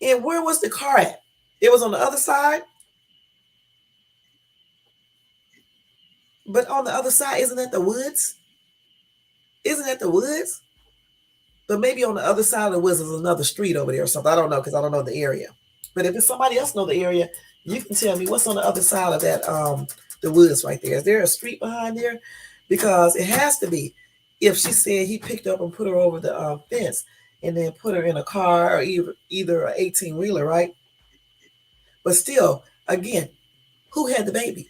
And where was the car at? It was on the other side? But on the other side, isn't that the woods? Isn't that the woods? But maybe on the other side of the woods is another street over there or something. I don't know because I don't know the area. But if it's somebody else know the area, you can tell me what's on the other side of that, the woods right there. Is there a street behind there? Because it has to be. If she said he picked up and put her over the fence and then put her in a car or either an 18-wheeler, right? But still, again, who had the baby?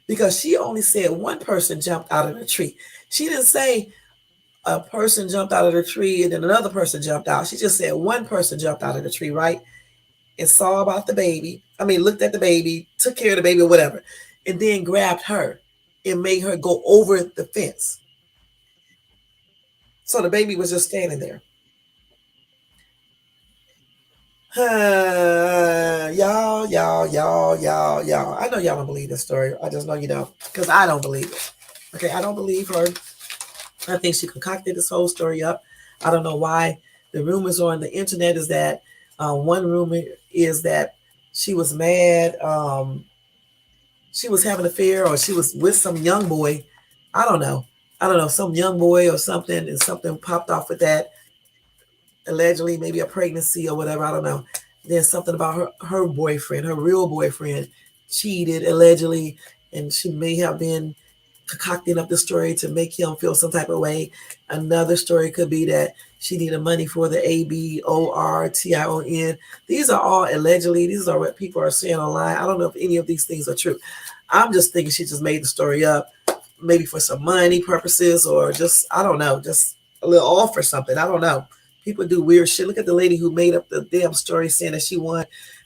Because she only said one person jumped out of the tree. She didn't say a person jumped out of the tree and then another person jumped out. She just said one person jumped out of the tree, right? And saw about the baby. Looked at the baby, took care of the baby or whatever, and then grabbed her and made her go over the fence. So the baby was just standing there. Y'all. I know y'all don't believe this story. I just know you don't, because I don't believe it. Okay, I don't believe her. I think she concocted this whole story up. I don't know why. The rumors on the internet is that one rumor is that she was mad. She was having an affair, or she was with some young boy. I don't know, some young boy or something, and something popped off with that. Allegedly, maybe a pregnancy or whatever. I don't know. Then something about her boyfriend, her real boyfriend, cheated allegedly, and she may have been concocting up the story to make him feel some type of way. Another story could be that she needed money for the abortion. These are all allegedly. These are what people are saying online. I don't know if any of these things are true. I'm just thinking she just made the story up, maybe for some money purposes, or just, I don't know, just a little off or something. I don't know. People do weird shit. Look at the lady who made up the damn story saying that she won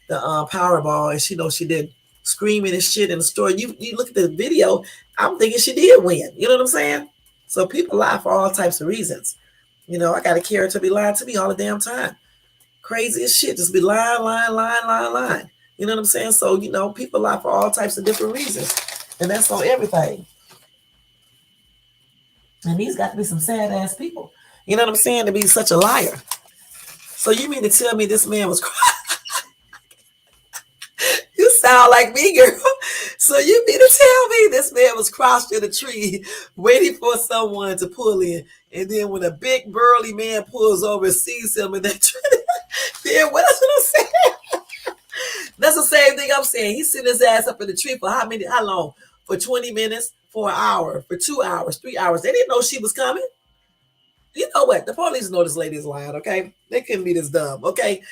the Powerball, and she knows she did, screaming and shit in the story. You look at the video, I'm thinking she did win. You know what I'm saying? So people lie for all types of reasons. I got a character be lying to me all the damn time. Crazy as shit. Just be lying. You know what I'm saying? So, people lie for all types of different reasons. And that's on everything. And these got to be some sad ass people. You know what I'm saying? To be such a liar. So you mean to tell me this man was crying? You sound like me, girl. So you mean to tell me this man was crouched in a tree waiting for someone to pull in, and then when a big burly man pulls over and sees him in that tree, then what else I'm saying? That's the same thing I'm saying. He sent his ass up in the tree for how long? For 20 minutes, for an hour, for 2 hours, 3 hours. They didn't know she was coming. You know what? The police know this lady's lying, okay? They couldn't be this dumb, okay?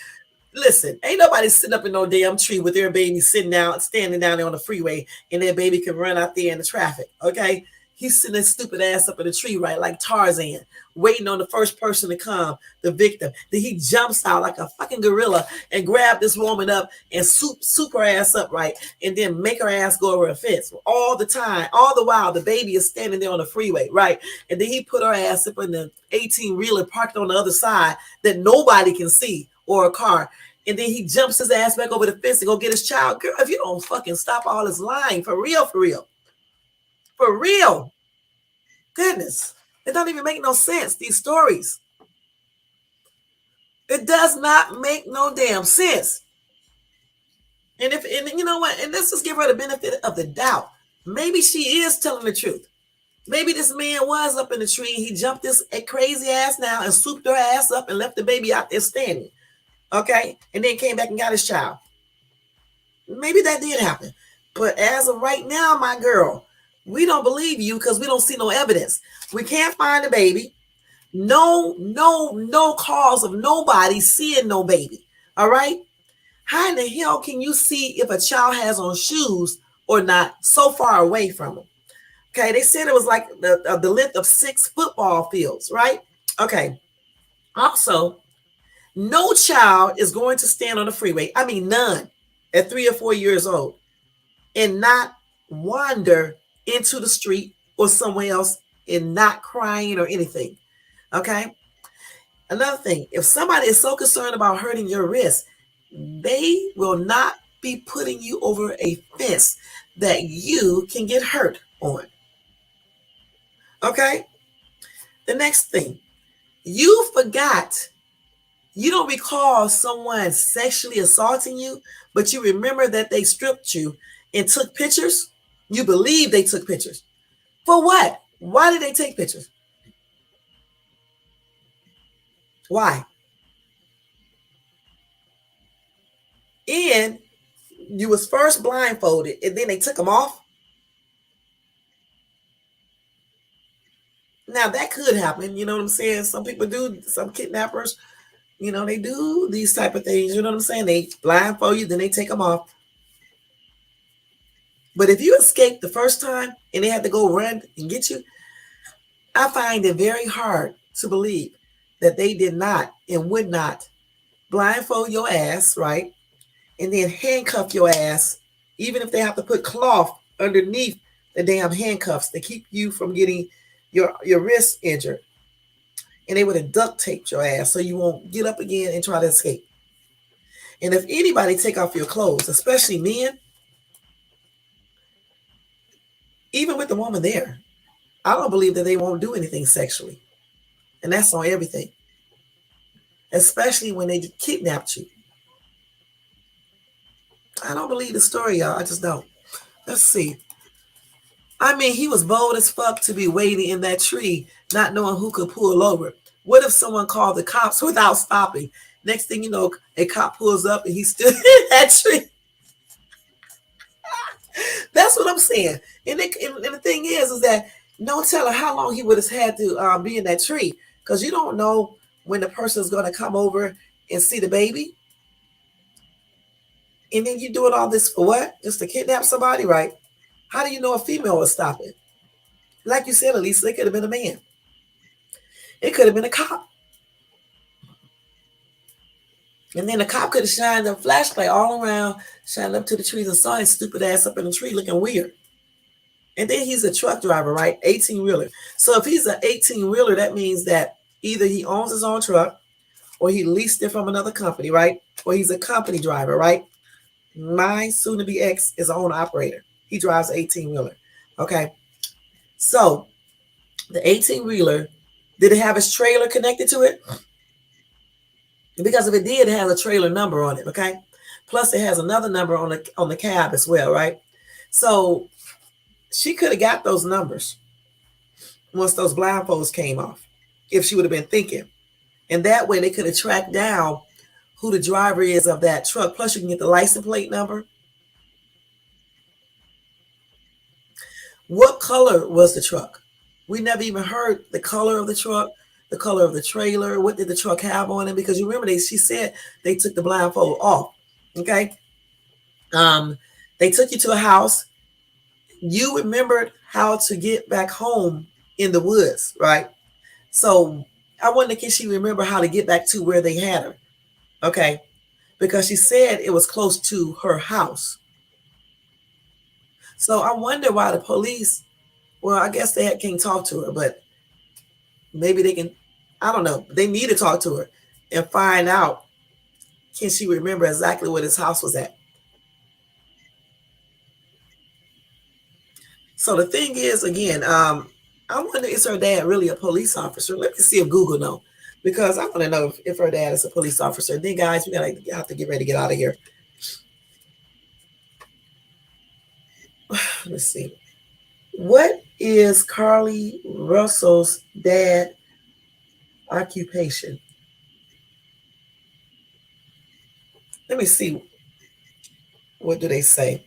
Listen, ain't nobody sitting up in no damn tree with their baby sitting down, standing down there on the freeway, and their baby can run out there in the traffic. Okay, he's sitting his stupid ass up in the tree, right, like Tarzan, waiting on the first person to come, the victim. Then he jumps out like a fucking gorilla and grab this woman up and soup her ass up, right, and then make her ass go over a fence all the time. All the while, the baby is standing there on the freeway, right, and then he put her ass up in the 18-wheeler parked on the other side that nobody can see, or a car. And then he jumps his ass back over the fence to go get his child. Girl, if you don't fucking stop all this lying, for real, for real. For real. Goodness. It don't even make no sense, these stories. It does not make no damn sense. And you know what? And let's just give her the benefit of the doubt. Maybe she is telling the truth. Maybe this man was up in the tree. He jumped this crazy ass now and swooped her ass up and left the baby out there standing. Okay, and then came back and got his child. Maybe that did happen. But as of right now, my girl, we don't believe you because we don't see no evidence. We can't find the baby. No cause of nobody seeing no baby. All right? How in the hell can you see if a child has on shoes or not so far away from them? Okay, they said it was like the length of 6 football fields, right? Okay. Also, no child is going to stand on the freeway, I mean none, at 3 or 4 years old and not wander into the street or somewhere else and not crying or anything, okay? Another thing, if somebody is so concerned about hurting your wrist, they will not be putting you over a fence that you can get hurt on, okay? The next thing, you forgot. You don't recall someone sexually assaulting you, but you remember that they stripped you and took pictures. You believe they took pictures. For what? Why did they take pictures? Why? And you was first blindfolded and then they took them off. Now that could happen. You know what I'm saying? Some people do, some kidnappers, you know, they do these type of things. You know what I'm saying? They blindfold you, then they take them off. But if you escaped the first time and they had to go run and get you, I find it very hard to believe that they did not and would not blindfold your ass, right? And then handcuff your ass, even if they have to put cloth underneath the damn handcuffs to keep you from getting your wrist injured. And they would have duct taped your ass so you won't get up again and try to escape. And if anybody take off your clothes, especially men, even with the woman there, I don't believe that they won't do anything sexually. And that's on everything. Especially when they kidnapped you. I don't believe the story, y'all. I just don't. Let's see. I mean, he was bold as fuck to be waiting in that tree, not knowing who could pull over. What if someone called the cops without stopping? Next thing you know, a cop pulls up and he's still in that tree. That's what I'm saying. And the thing is that no telling how long he would have had to be in that tree, because you don't know when the person is going to come over and see the baby. And then you're doing all this for what? Just to kidnap somebody, right? How do you know a female was stopping? Like you said, Elisa, it could have been a man. It could have been a cop. And then the cop could have shined a flashlight all around, shined up to the trees and saw his stupid ass up in the tree looking weird. And then he's a truck driver, right? 18-wheeler. So if he's an 18-wheeler, that means that either he owns his own truck or he leased it from another company, right? Or he's a company driver, right? My soon-to-be ex is an owner operator. He drives an 18-wheeler. Okay. So the 18-wheeler, did it have his trailer connected to it? Because if it did, it has a trailer number on it, okay? Plus it has another number on the cab as well, right? So she could have got those numbers once those blindfolds came off, if she would have been thinking. And that way they could have tracked down who the driver is of that truck. Plus you can get the license plate number. What color was the truck? We never even heard the color of the truck, the color of the trailer, what did the truck have on it? Because you remember she said they took the blindfold off. Okay. They took you to a house. You remembered how to get back home in the woods, right? So I wonder, can she remember how to get back to where they had her? Okay. Because she said it was close to her house. So I wonder why the police, well, I guess they can't talk to her, but maybe they can, I don't know. They need to talk to her and find out, can she remember exactly where this house was at? So the thing is, again, I wonder, is her dad really a police officer? Let me see if Google knows, because I want to know if her dad is a police officer. Then, guys, we have to get ready to get out of here. Let's see. What is Carlee Russells' dad occupation? Let me see. What do they say?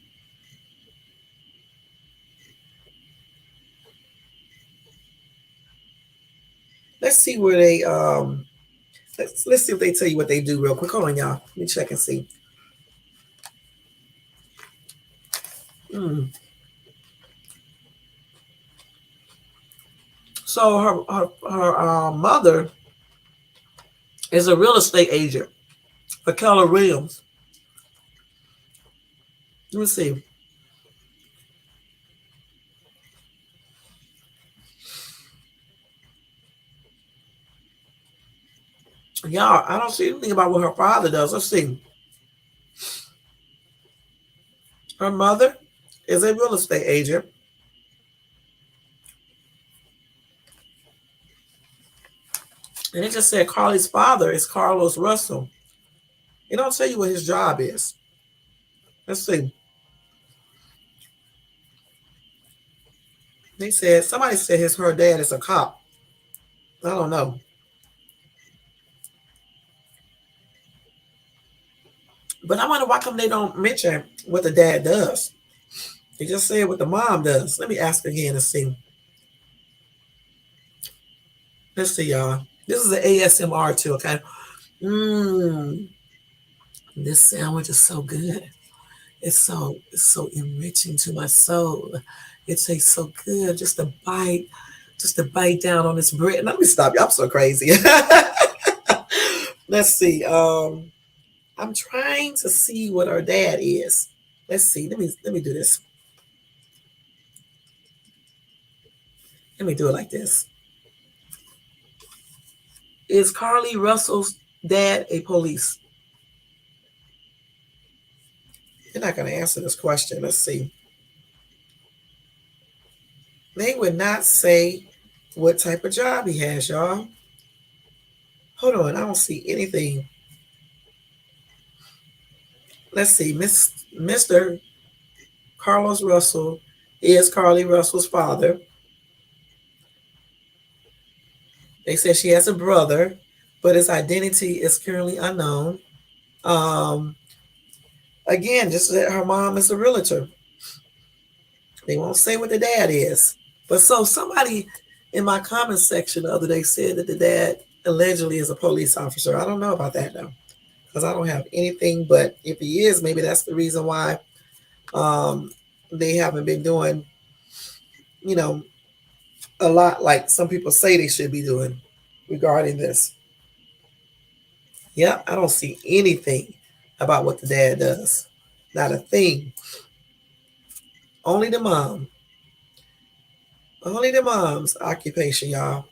Let's see where they let's see if they tell you what they do real quick. Hold on, y'all. Let me check and see. So her mother is a real estate agent for Keller Williams. Let me see. Y'all, I don't see anything about what her father does. Let's see. Her mother is a real estate agent. And it just said Carlee's father is Carlos Russell. It don't tell you what his job is. Let's see. They said, somebody said her dad is a cop. I don't know. But I wonder why come they don't mention what the dad does. They just said what the mom does. Let me ask again and see. Let's see, y'all. This is an ASMR too, okay? This sandwich is so good. It's so enriching to my soul. It tastes so good. Just a bite down on this bread. Let me stop you. I'm so crazy. Let's see. I'm trying to see what her dad is. Let's see. Let me do this. Let me do it like this. Is Carlee Russells' dad a police? They're not going to answer this question. Let's see. They would not say what type of job he has, y'all. Hold on. I don't see anything. Let's see. Mr. Carlos Russell is Carlee Russell's father. They said she has a brother, but his identity is currently unknown. Again, just that her mom is a realtor. They won't say what the dad is. But so somebody in my comment section the other day said that the dad allegedly is a police officer. I don't know about that though, because I don't have anything. But if he is, maybe that's the reason why they haven't been doing, a lot like some people say they should be doing regarding this. Yep, I don't see anything about what the dad does. Not a thing. Only the mom. Only the mom's occupation, y'all.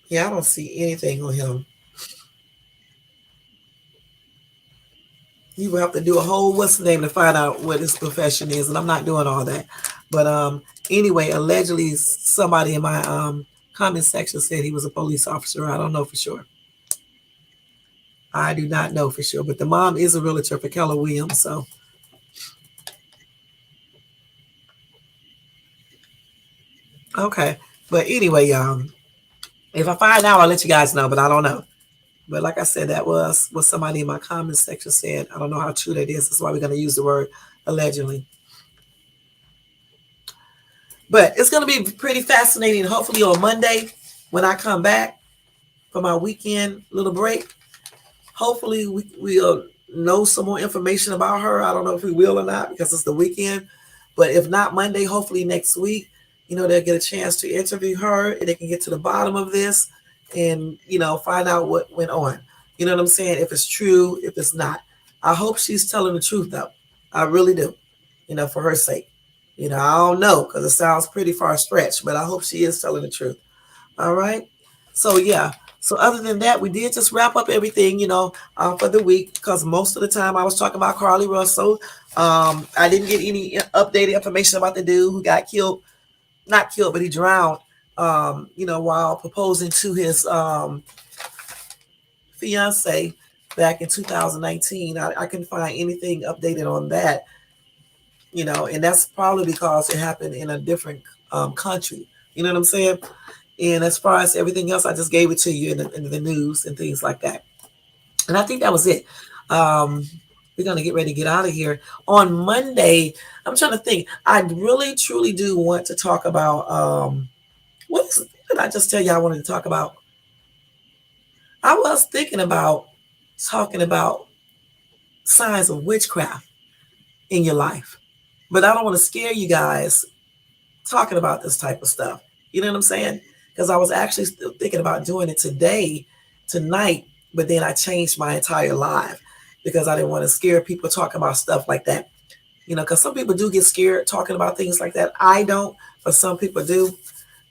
Yeah, I don't see anything on him. You will have to do a whole what's the name to find out what his profession is, and I'm not doing all that. But anyway, allegedly somebody in my comment section said he was a police officer. I don't know for sure. I do not know for sure, but the mom is a realtor for Keller Williams, so. Okay, but anyway, y'all, if I find out, I'll let you guys know, but I don't know. But like I said, that was what somebody in my comment section said. I don't know how true that is. That's why we're going to use the word allegedly. But it's going to be pretty fascinating. Hopefully on Monday when I come back for my weekend little break, hopefully we'll know some more information about her. I don't know if we will or not because it's the weekend. But if not Monday, hopefully next week, they'll get a chance to interview her and they can get to the bottom of this and, find out what went on. You know what I'm saying? If it's true, if it's not. I hope she's telling the truth, though. I really do, for her sake. I don't know because it sounds pretty far stretched, but I hope she is telling the truth. All right. So, yeah. So, other than that, we did just wrap up everything, for the week because most of the time I was talking about Carlee Russell. I didn't get any updated information about the dude who got killed. Not killed, but he drowned, while proposing to his fiance back in 2019. I couldn't find anything updated on that, and that's probably because it happened in a different country. You know what I'm saying? And as far as everything else, I just gave it to you in the news and things like that. And I think that was it. We're going to get ready to get out of here. On Monday, I'm trying to think. I really, truly do want to talk about what did I just tell you I wanted to talk about? I was thinking about talking about signs of witchcraft in your life. But I don't want to scare you guys talking about this type of stuff. You know what I'm saying? Because I was actually still thinking about doing it tonight, but then I changed my entire live because I didn't want to scare people talking about stuff like that. Because some people do get scared talking about things like that. I don't, but some people do.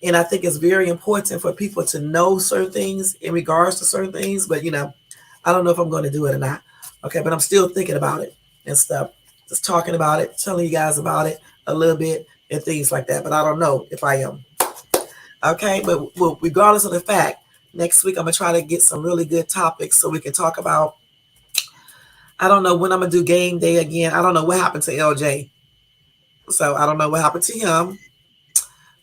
And I think it's very important for people to know certain things in regards to certain things. But, I don't know if I'm going to do it or not. Okay, but I'm still thinking about it and stuff. Just talking about it, telling you guys about it a little bit and things like that. But I don't know if I am. Okay, but regardless of the fact, next week I'm going to try to get some really good topics so we can talk about. I don't know when I'm going to do game day again. I don't know what happened to LJ. So I don't know what happened to him.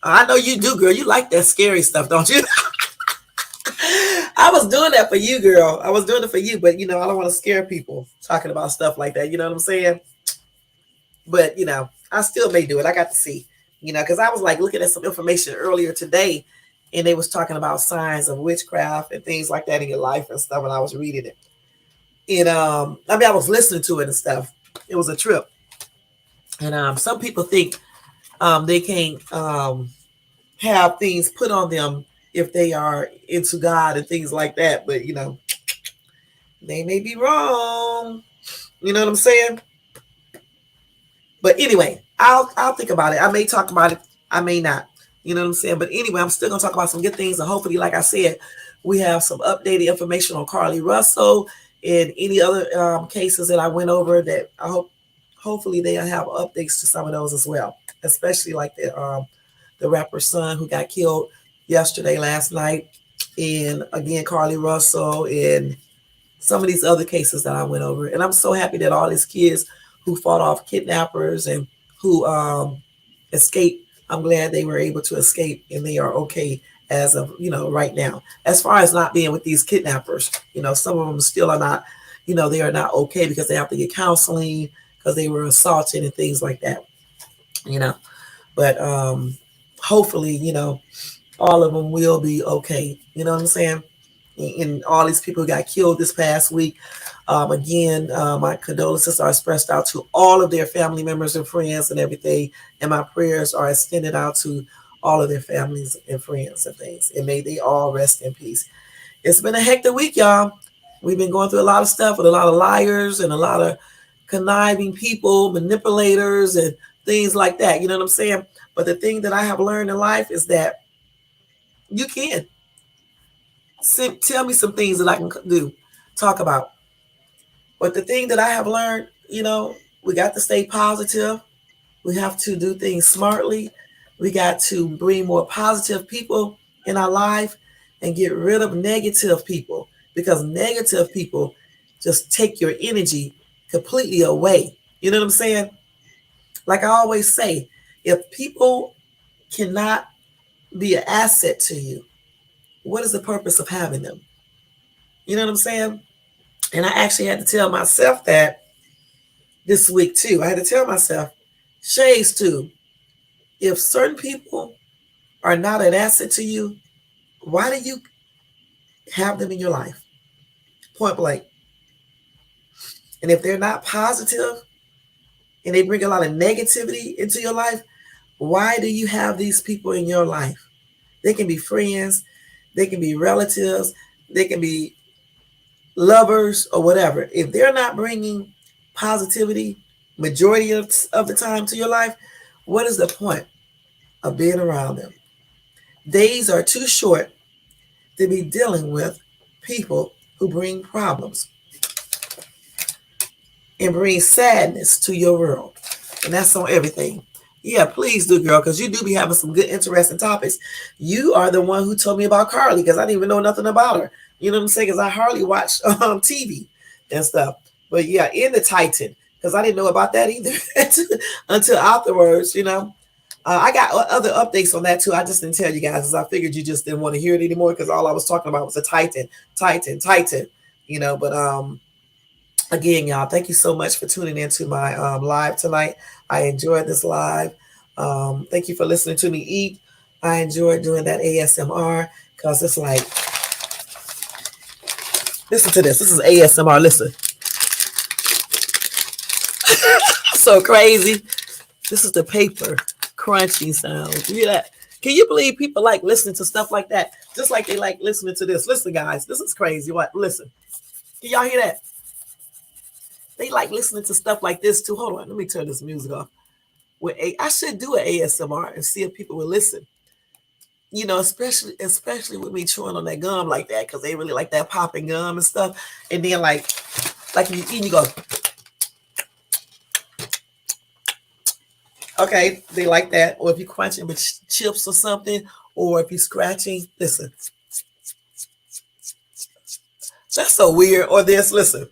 I know you do, girl. You like that scary stuff, don't you? I was doing that for you, girl. I was doing it for you, but I don't want to scare people talking about stuff like that. You know what I'm saying? But I still may do it. I got to see, because I was like looking at some information earlier today, and they was talking about signs of witchcraft and things like that in your life and stuff. And I was reading it, and I was listening to it and stuff. It was a trip, and some people think they can't have things put on them if they are into God and things like that. But they may be wrong. You know what I'm saying? But anyway, I'll think about it. I may talk about it. I may not. You know what I'm saying? But anyway, I'm still gonna talk about some good things, and hopefully, like I said, we have some updated information on Carlee Russell and any other cases that I went over. That I hopefully they'll have updates to some of those as well, especially like the rapper's son who got killed last night, and again Carlee Russell and some of these other cases that I went over. And I'm so happy that all these kids who fought off kidnappers and who escaped, I'm glad they were able to escape and they are okay as of right now. As far as not being with these kidnappers, some of them still are not, they are not okay because they have to get counseling because they were assaulted and things like that. But hopefully, all of them will be okay. You know what I'm saying? And all these people who got killed this past week. Again, my condolences are expressed out to all of their family members and friends and everything. And my prayers are extended out to all of their families and friends and things. And may they all rest in peace. It's been a hectic week, y'all. We've been going through a lot of stuff with a lot of liars and a lot of conniving people, manipulators, and things like that. You know what I'm saying? But the thing that I have learned in life is that you can. Tell me some things that I can do, talk about. But the thing that I have learned, we got to stay positive. We have to do things smartly. We got to bring more positive people in our life and get rid of negative people, because negative people just take your energy completely away. You know what I'm saying? Like I always say, if people cannot be an asset to you, what is the purpose of having them? You know what I'm saying? And I actually had to tell myself that this week too. I had to tell myself, shades too. If certain people are not an asset to you, why do you have them in your life? Point blank. And if they're not positive and they bring a lot of negativity into your life, why do you have these people in your life? They can be friends, they can be relatives, they can be lovers or whatever. If they're not bringing positivity majority of the time to your life, what is the point of being around them? Days are too short to be dealing with people who bring problems and bring sadness to your world. And that's on everything. Yeah, please do, girl, because you do be having some good, interesting topics. You are the one who told me about Carlee, because I didn't even know nothing about her. You know what I'm saying? Because I hardly watch TV and stuff. But yeah, in the Titan, because I didn't know about that either until afterwards, you know. I got other updates on that too. I just didn't tell you guys because I figured you just didn't want to hear it anymore, because all I was talking about was the Titan, you know. But again, y'all, thank you so much for tuning into my live tonight. I enjoyed this live. Thank you for listening to me eat. I enjoyed doing that ASMR because it's like, listen to this. This is ASMR. Listen. So crazy. This is the paper crunchy sounds. You hear that? Can you believe people like listening to stuff like that? Just like they like listening to this. Listen, guys, this is crazy. What? Listen. Can y'all hear that? They like listening to stuff like this too. Hold on, let me turn this music off. I should do an ASMR and see if people will listen. You know, especially with me chewing on that gum like that, because they really like that popping gum and stuff. And then like you eat, you go. Okay, they like that. Or if you're crunching with chips or something, or if you're scratching, listen. That's so weird. Or this, listen.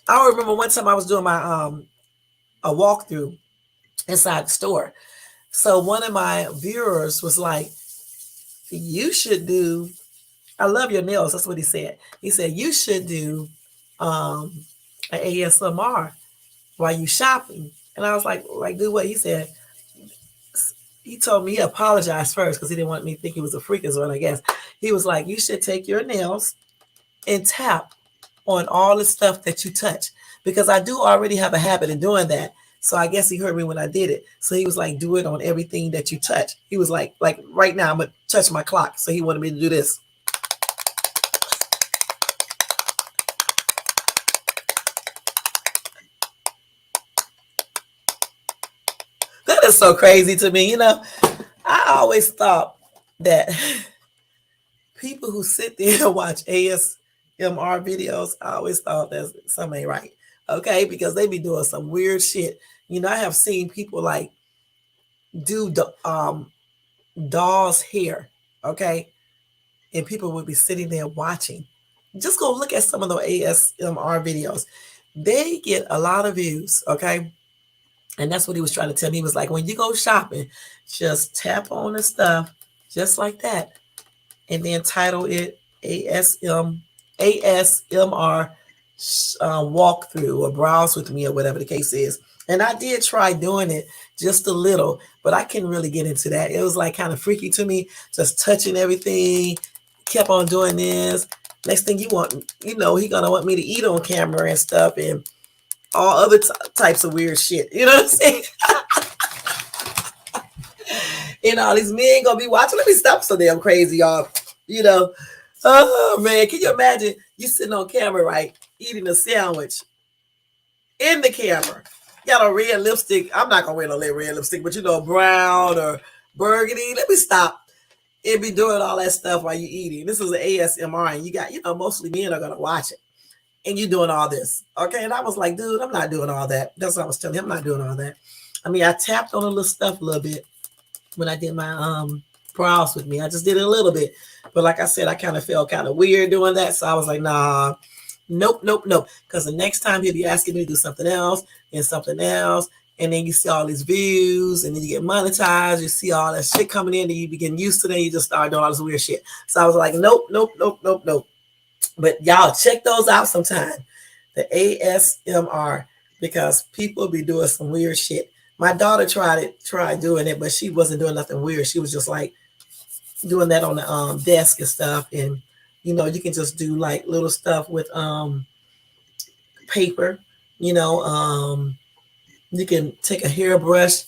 I remember one time I was doing my a walkthrough inside the store. So one of my viewers was like, you should do, I love your nails. That's what he said. He said, you should do an ASMR while you shopping. And I was like, do what? He said, he told me he apologized first because he didn't want me to think he was a freak as well, I guess. He was like, you should take your nails and tap on all the stuff that you touch, because I do already have a habit of doing that. So I guess he heard me when I did it. So he was like, do it on everything that you touch. He was like right now I'm gonna touch my clock. So he wanted me to do this. That is so crazy to me. You know, I always thought that people who sit there and watch ASMR videos, I always thought that something ain't right. Okay, because they be doing some weird shit. You know, I have seen people like do doll's hair, okay, and people would be sitting there watching. Just go look at some of the ASMR videos. They get a lot of views, okay, and that's what he was trying to tell me. He was like, when you go shopping, just tap on the stuff just like that, and then title it ASMR walkthrough or browse with me or whatever the case is. And I did try doing it just a little, but I couldn't really get into that. It was like kind of freaky to me, just touching everything, kept on doing this. Next thing you want, you know, he gonna want me to eat on camera and stuff and all other types of weird shit. You know what I'm saying? And all these men gonna be watching. Let me stop so damn crazy, y'all. You know, oh man, can you imagine you sitting on camera, right, eating a sandwich in the camera? Got a red lipstick. I'm not gonna wear no red lipstick, but you know, brown or burgundy. Let me stop. It be doing all that stuff while you eating. This is an ASMR, and you got, you know, mostly men are gonna watch it, and you doing all this, okay? And I was like, dude, I'm not doing all that. That's what I was telling him. I'm not doing all that. I mean, I tapped on a little stuff a little bit when I did my brows with me. I just did it a little bit, but like I said, I kind of felt kind of weird doing that. So I was like, nah. Nope. Because the next time he'll be asking me to do something else, and then you see all these views, and then you get monetized. You see all that shit coming in, and you be getting used to that. You just start doing all this weird shit. So I was like, nope. But y'all check those out sometime. The ASMR because people be doing some weird shit. My daughter tried doing it, but she wasn't doing nothing weird. She was just like doing that on the desk and stuff. And you can just do like little stuff with paper. You know, you can take a hairbrush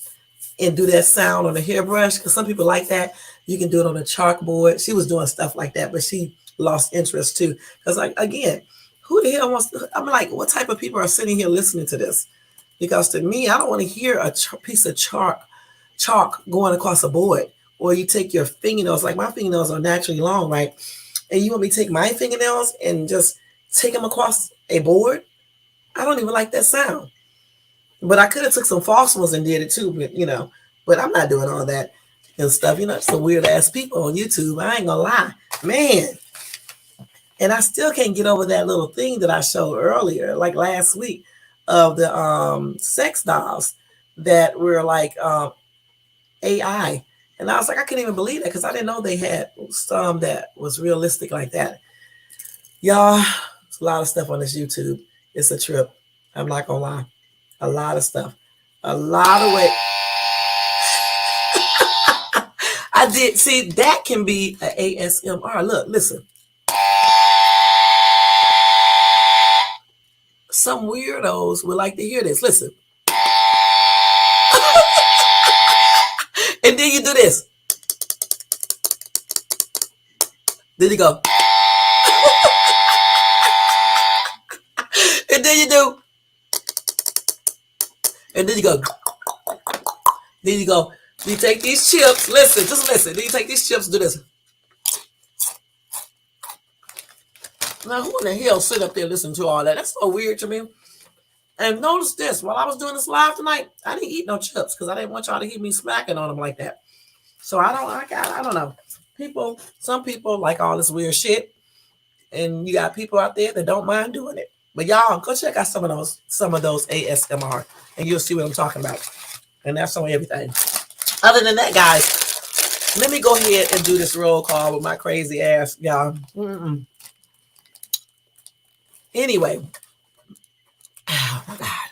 and do that sound on a hairbrush because some people like that. You can do it on a chalkboard. She was doing stuff like that, but she lost interest too. Because like again, who the hell wants to? I'm like, what type of people are sitting here listening to this? Because to me, I don't want to hear a piece of chalk going across a board. Or you take your fingernails, like my fingernails are naturally long, right? And you want me to take my fingernails and just take them across a board? I don't even like that sound. But I could have took some false ones and did it too, but I'm not doing all that and stuff. Some weird ass people on YouTube. I ain't gonna lie, man. And I still can't get over that little thing that I showed earlier, like last week, of the sex dolls that were like AI. And I was like, I couldn't even believe that because I didn't know they had some that was realistic like that. Y'all, there's a lot of stuff on this YouTube. It's a trip. I'm not gonna lie. A lot of stuff. A lot of way. I did see that can be an ASMR. Look, listen. Some weirdos would like to hear this. Listen. And then you do this. Then you go. And then you do. And then you go. Then you go. You take these chips. Listen, just listen. Then you take these chips and do this. Now, who in the hell sit up there listening to all that? That's so weird to me. And notice this. While I was doing this live tonight, I didn't eat no chips because I didn't want y'all to hear me smacking on them like that. So I don't know. Some people like all this weird shit. And you got people out there that don't mind doing it. But y'all, go check out some of those ASMR and you'll see what I'm talking about. And that's on everything. Other than that, guys, let me go ahead and do this roll call with my crazy ass, y'all. Anyway. Oh, my God.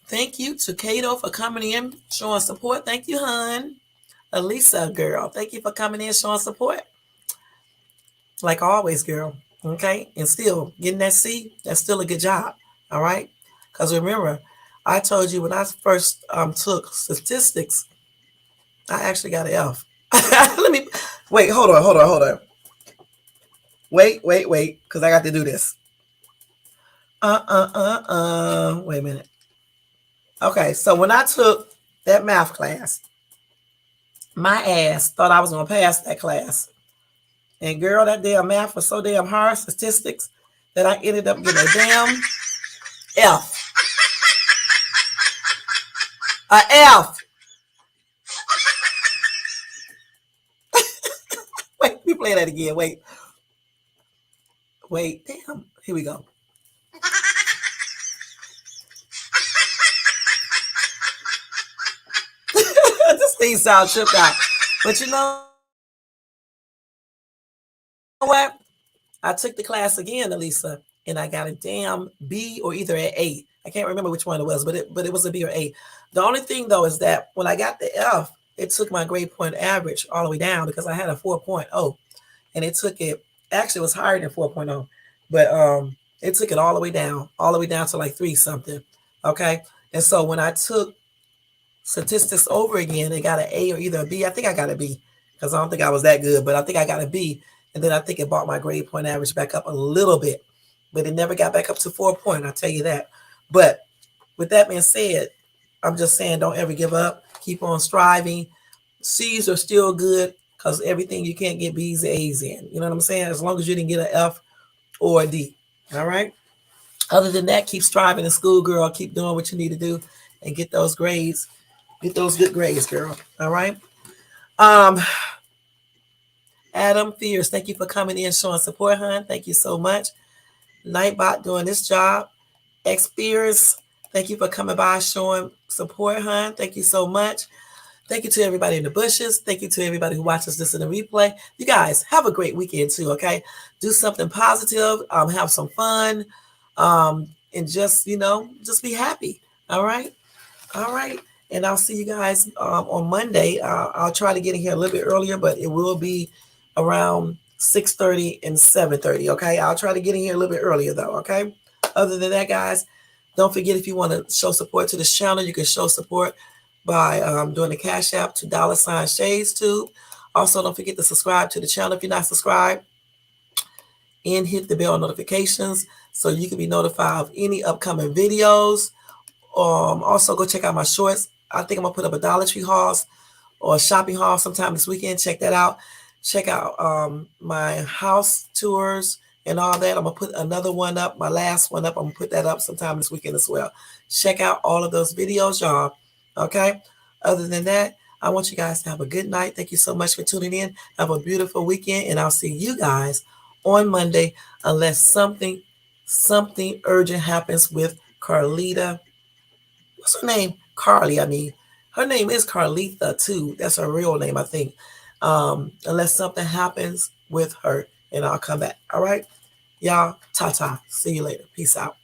Thank you to Kato for coming in, showing support. Thank you, hon. Elisa, girl, thank you for coming in, showing support. Like always, girl. Okay? And still, getting that C, that's still a good job. All right? Because remember, I told you when I first took statistics, I actually got an F. Let me, wait, hold on. Wait, because I got to do this. Wait a minute. Okay, so when I took that math class, my ass thought I was going to pass that class. And girl, that damn math was so damn hard, statistics, that I ended up getting a damn F. A F. Wait, let me play that again. Wait, damn. Here we go. This thing sounds tripped out. But you know what? I took the class again, Elisa, and I got a damn B or either an A. I can't remember which one it was, but it was a B or A. The only thing, though, is that when I got the F, it took my grade point average all the way down because I had a 4.0. And it took it, actually, it was higher than 4.0. But it took it all the way down to like 3 something. Okay? And so when I took statistics over again, it got an A or either a B. I think I got a B because I don't think I was that good, but I think I got a B. And then I think it brought my grade point average back up a little bit, but it never got back up to 4 point. I'll tell you that. But with that being said, I'm just saying, don't ever give up. Keep on striving. C's are still good because everything you can't get B's and A's in. You know what I'm saying? As long as you didn't get an F or a D. All right. Other than that, keep striving in school, girl. Keep doing what you need to do and get those grades. Get those good grades, girl. All right. Adam Fierce, thank you for coming in, showing support, hon. Thank you so much. Nightbot doing this job. Experience, thank you for coming by, showing support, hon. Thank you so much. Thank you to everybody in the bushes. Thank you to everybody who watches this in the replay. You guys have a great weekend too, okay? Do something positive. Have some fun. and just, just be happy. All right. All right. And I'll see you guys on Monday. I'll try to get in here a little bit earlier, but it will be around 6:30 and 7:30. Okay. I'll try to get in here a little bit earlier though. Okay. Other than that, guys, don't forget, if you want to show support to this channel, you can show support by doing the Cash App to $ShadesTube. Also, don't forget to subscribe to the channel if you're not subscribed, and hit the bell notifications so you can be notified of any upcoming videos. Also, go check out my shorts. I think I'm going to put up a Dollar Tree haul or a shopping haul sometime this weekend. Check that out. Check out my house tours and all that. I'm going to put another one up, my last one up. I'm going to put that up sometime this weekend as well. Check out all of those videos, y'all. Okay? Other than that, I want you guys to have a good night. Thank you so much for tuning in. Have a beautiful weekend, and I'll see you guys on Monday, unless something urgent happens with Carlita. What's her name? Carlee. I mean, her name is Carlita too. That's her real name, I think. Unless something happens with her, and I'll come back. All right, y'all. Ta-ta. See you later. Peace out.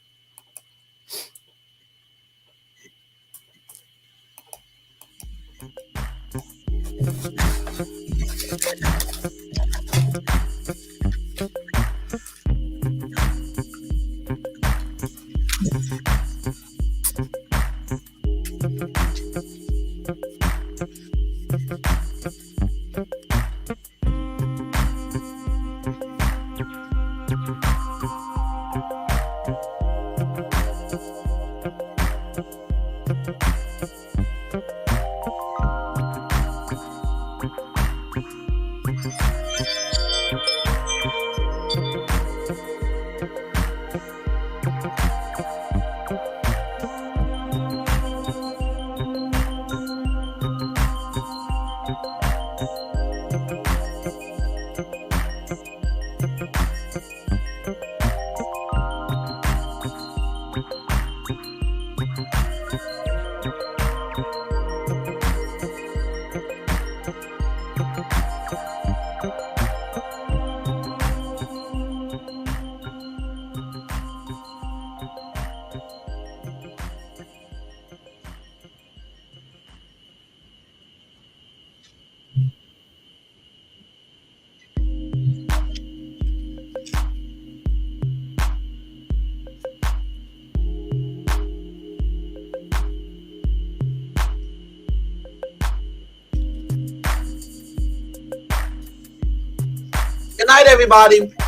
Good night, everybody.